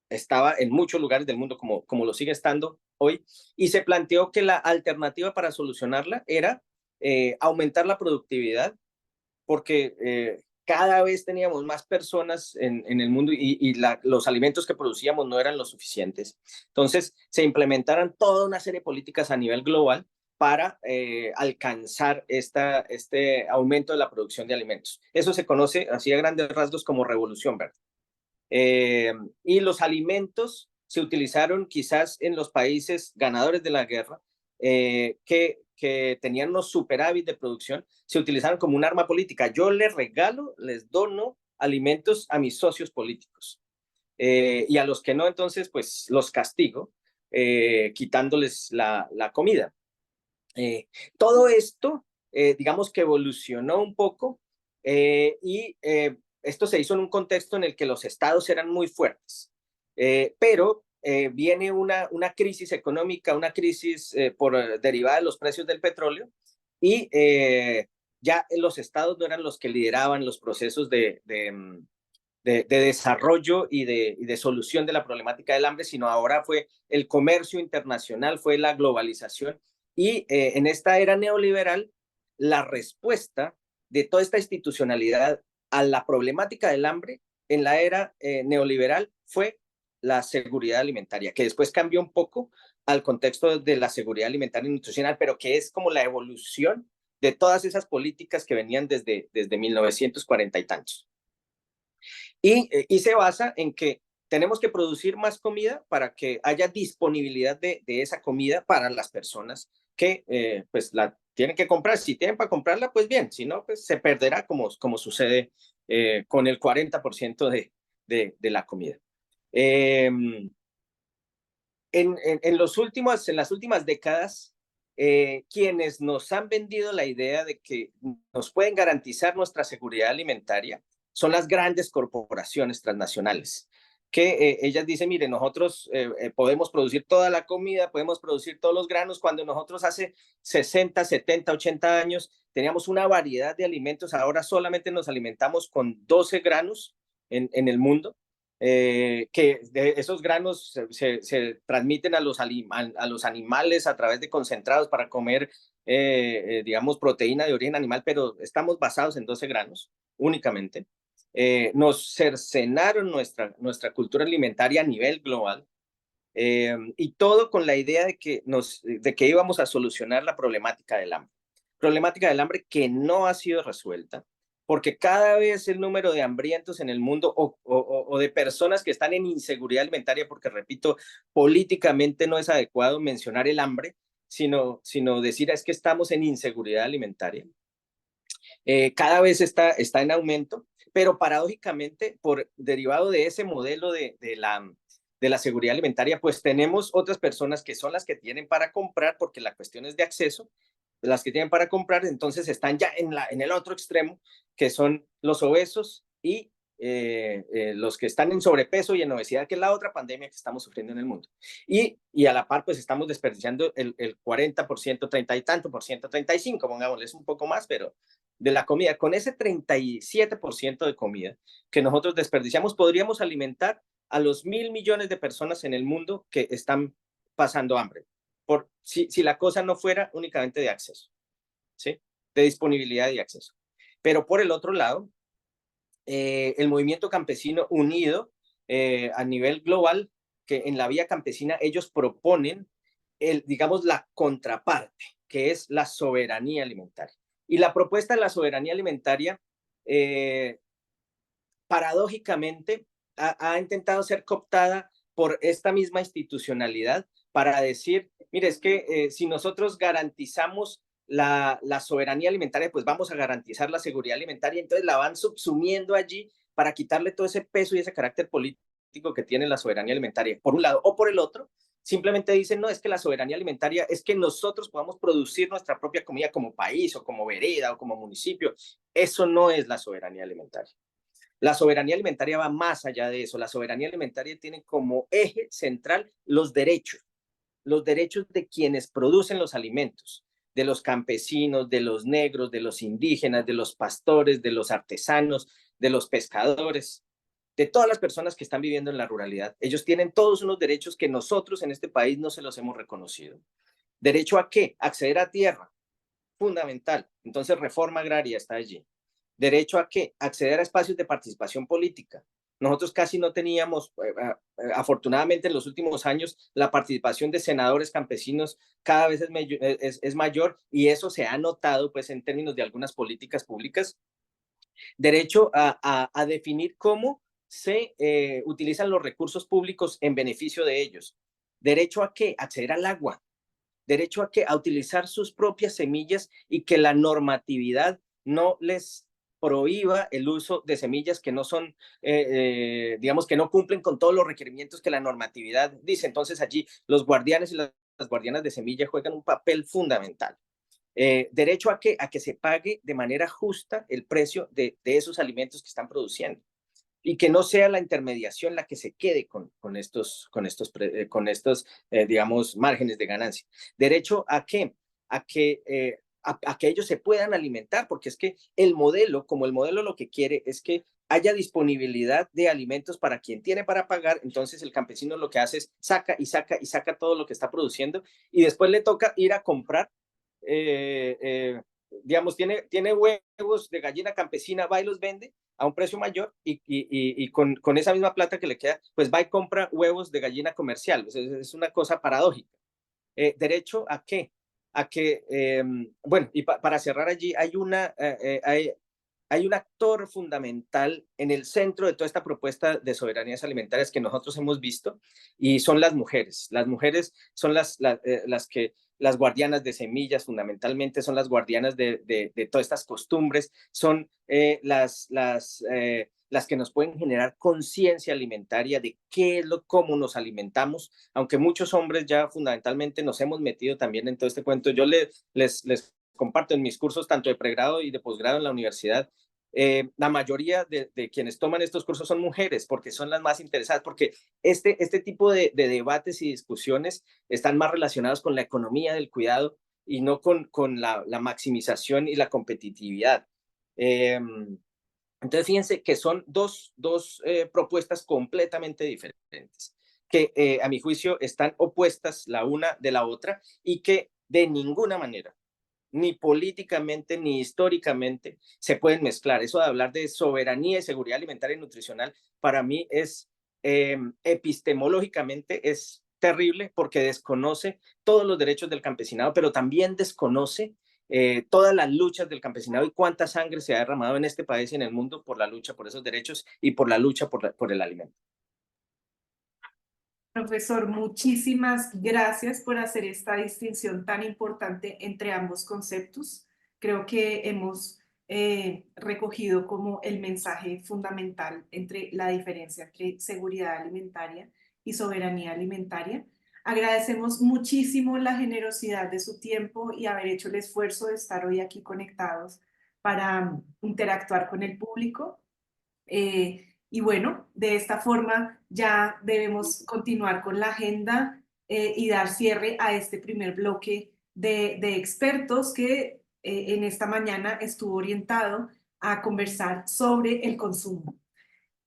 estaba en muchos lugares del mundo, como lo sigue estando hoy, y se planteó que la alternativa para solucionarla era aumentar la productividad, porque cada vez teníamos más personas en el mundo y los alimentos que producíamos no eran lo suficientes. Entonces, se implementaron toda una serie de políticas a nivel global para alcanzar este aumento de la producción de alimentos. Eso se conoce así a grandes rasgos como revolución verde. Y los alimentos se utilizaron quizás en los países ganadores de la guerra, que tenían unos superávit de producción, se utilizaron como un arma política. Yo les dono alimentos a mis socios políticos, y a los que no, entonces, pues los castigo, quitándoles la comida. Todo esto, digamos que evolucionó un poco, y esto se hizo en un contexto en el que los estados eran muy fuertes, pero viene una crisis económica, una crisis derivada de los precios del petróleo, y ya los estados no eran los que lideraban los procesos de desarrollo y de solución de la problemática del hambre, sino ahora fue el comercio internacional, fue la globalización. Y en esta era neoliberal, la respuesta de toda esta institucionalidad a la problemática del hambre en la era neoliberal fue la seguridad alimentaria, que después cambió un poco al contexto de la seguridad alimentaria y nutricional, pero que es como la evolución de todas esas políticas que venían desde 1940 y tantos. Y se basa en que tenemos que producir más comida para que haya disponibilidad de esa comida para las personas que pues la tienen que comprar. Si tienen para comprarla, pues bien, si no, pues se perderá como sucede con el 40% de la comida. En las últimas décadas, quienes nos han vendido la idea de que nos pueden garantizar nuestra seguridad alimentaria son las grandes corporaciones transnacionales, que ellas dicen, mire, nosotros podemos producir toda la comida, podemos producir todos los granos, cuando nosotros hace 60, 70, 80 años teníamos una variedad de alimentos, ahora solamente nos alimentamos con 12 granos en el mundo. Que esos granos se transmiten a los animales a través de concentrados para comer, digamos, proteína de origen animal, pero estamos basados en 12 granos únicamente. Nos cercenaron nuestra cultura alimentaria a nivel global, y todo con la idea de que íbamos a solucionar la problemática del hambre. Problemática del hambre que no ha sido resuelta, porque cada vez el número de hambrientos en el mundo o de personas que están en inseguridad alimentaria, porque repito, políticamente no es adecuado mencionar el hambre, sino decir es que estamos en inseguridad alimentaria. Cada vez está en aumento, pero paradójicamente, por derivado de ese modelo de la seguridad alimentaria, pues tenemos otras personas que son las que tienen para comprar, porque la cuestión es de acceso, las que tienen para comprar, entonces están ya en el otro extremo, que son los obesos y los que están en sobrepeso y en obesidad, que es la otra pandemia que estamos sufriendo en el mundo. Y a la par, pues estamos desperdiciando el 40%, 30 y tanto por ciento, 35, pongámosle, es un poco más, pero de la comida. Con ese 37% de comida que nosotros desperdiciamos, podríamos alimentar a los 1.000 millones de personas en el mundo que están pasando hambre, si la cosa no fuera únicamente de acceso, ¿sí? De disponibilidad y acceso. Pero por el otro lado, el movimiento campesino unido a nivel global, que en la vía campesina ellos proponen, digamos, la contraparte, que es la soberanía alimentaria. Y la propuesta de la soberanía alimentaria, paradójicamente, ha intentado ser cooptada por esta misma institucionalidad para decir, mire, es que si nosotros garantizamos la soberanía alimentaria, pues vamos a garantizar la seguridad alimentaria, entonces la van subsumiendo allí para quitarle todo ese peso y ese carácter político que tiene la soberanía alimentaria, por un lado, o por el otro, simplemente dicen, no, es que la soberanía alimentaria es que nosotros podamos producir nuestra propia comida como país o como vereda o como municipio. Eso no es la soberanía alimentaria. La soberanía alimentaria va más allá de eso. La soberanía alimentaria tiene como eje central los derechos de quienes producen los alimentos, de los campesinos, de los negros, de los indígenas, de los pastores, de los artesanos, de los pescadores, de todas las personas que están viviendo en la ruralidad. Ellos tienen todos unos derechos que nosotros en este país no se los hemos reconocido. ¿Derecho a qué? Acceder a tierra, fundamental. Entonces, reforma agraria está allí. ¿Derecho a qué? Acceder a espacios de participación política. Nosotros casi no teníamos, afortunadamente en los últimos años, la participación de senadores campesinos cada vez es mayor y eso se ha notado pues en términos de algunas políticas públicas. Derecho a definir cómo se utilizan los recursos públicos en beneficio de ellos. ¿Derecho a qué? Acceder al agua. ¿Derecho a qué? A utilizar sus propias semillas y que la normatividad no les prohíba el uso de semillas que no son, digamos, que no cumplen con todos los requerimientos que la normatividad dice. Entonces allí los guardianes y las guardianas de semilla juegan un papel fundamental. ¿Derecho a qué? A que se pague de manera justa el precio de esos alimentos que están produciendo y que no sea la intermediación la que se quede con estos digamos, márgenes de ganancia. ¿Derecho a qué? A que ellos se puedan alimentar, porque es que el modelo lo que quiere es que haya disponibilidad de alimentos para quien tiene para pagar, entonces el campesino lo que hace es saca todo lo que está produciendo y después le toca ir a comprar, digamos, tiene huevos de gallina campesina, va y los vende a un precio mayor y con esa misma plata que le queda, pues va y compra huevos de gallina comercial. Es una cosa paradójica. ¿Derecho a qué? A que, bueno, y para cerrar allí, hay un actor fundamental en el centro de toda esta propuesta de soberanías alimentarias que nosotros hemos visto y son las mujeres. Las mujeres son las guardianas de semillas, fundamentalmente son las guardianas de todas estas costumbres, son las que nos pueden generar conciencia alimentaria de cómo nos alimentamos, aunque muchos hombres ya fundamentalmente nos hemos metido también en todo este cuento. Yo les comparto en mis cursos tanto de pregrado y de posgrado en la universidad. La mayoría de quienes toman estos cursos son mujeres porque son las más interesadas, porque este tipo de debates y discusiones están más relacionados con la economía del cuidado y no con la maximización y la competitividad. Entonces, fíjense que son dos propuestas completamente diferentes, que a mi juicio están opuestas la una de la otra y que de ninguna manera, ni políticamente ni históricamente, se pueden mezclar. Eso de hablar de soberanía y seguridad alimentaria y nutricional, para mí es epistemológicamente es terrible porque desconoce todos los derechos del campesinado, pero también desconoce todas las luchas del campesinado y cuánta sangre se ha derramado en este país y en el mundo por la lucha por esos derechos y por la lucha por el alimento. Profesor, muchísimas gracias por hacer esta distinción tan importante entre ambos conceptos. Creo que hemos recogido como el mensaje fundamental entre la diferencia entre seguridad alimentaria y soberanía alimentaria. Agradecemos muchísimo la generosidad de su tiempo y haber hecho el esfuerzo de estar hoy aquí conectados para interactuar con el público. Y bueno, de esta forma ya debemos continuar con la agenda y dar cierre a este primer bloque de expertos que en esta mañana estuvo orientado a conversar sobre el consumo.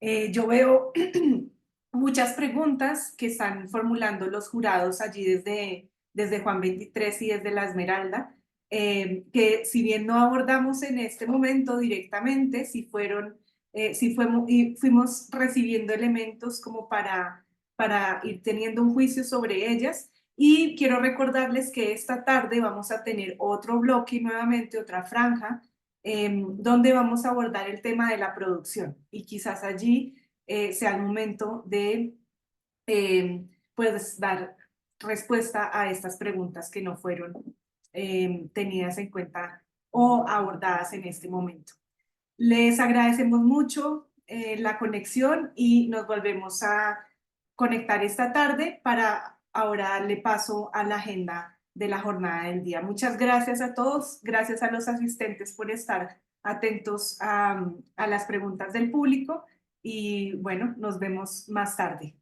Yo veo muchas preguntas que están formulando los jurados allí desde Juan 23 y desde La Esmeralda, que si bien no abordamos en este momento directamente, si fuimos recibiendo elementos como para ir teniendo un juicio sobre ellas. Y quiero recordarles que esta tarde vamos a tener otro bloque nuevamente, otra franja, donde vamos a abordar el tema de la producción. Y quizás allí sea el momento de pues dar respuesta a estas preguntas que no fueron tenidas en cuenta o abordadas en este momento. Les agradecemos mucho la conexión y nos volvemos a conectar esta tarde para ahora darle paso a la agenda de la jornada del día. Muchas gracias a todos, gracias a los asistentes por estar atentos a las preguntas del público y bueno, nos vemos más tarde.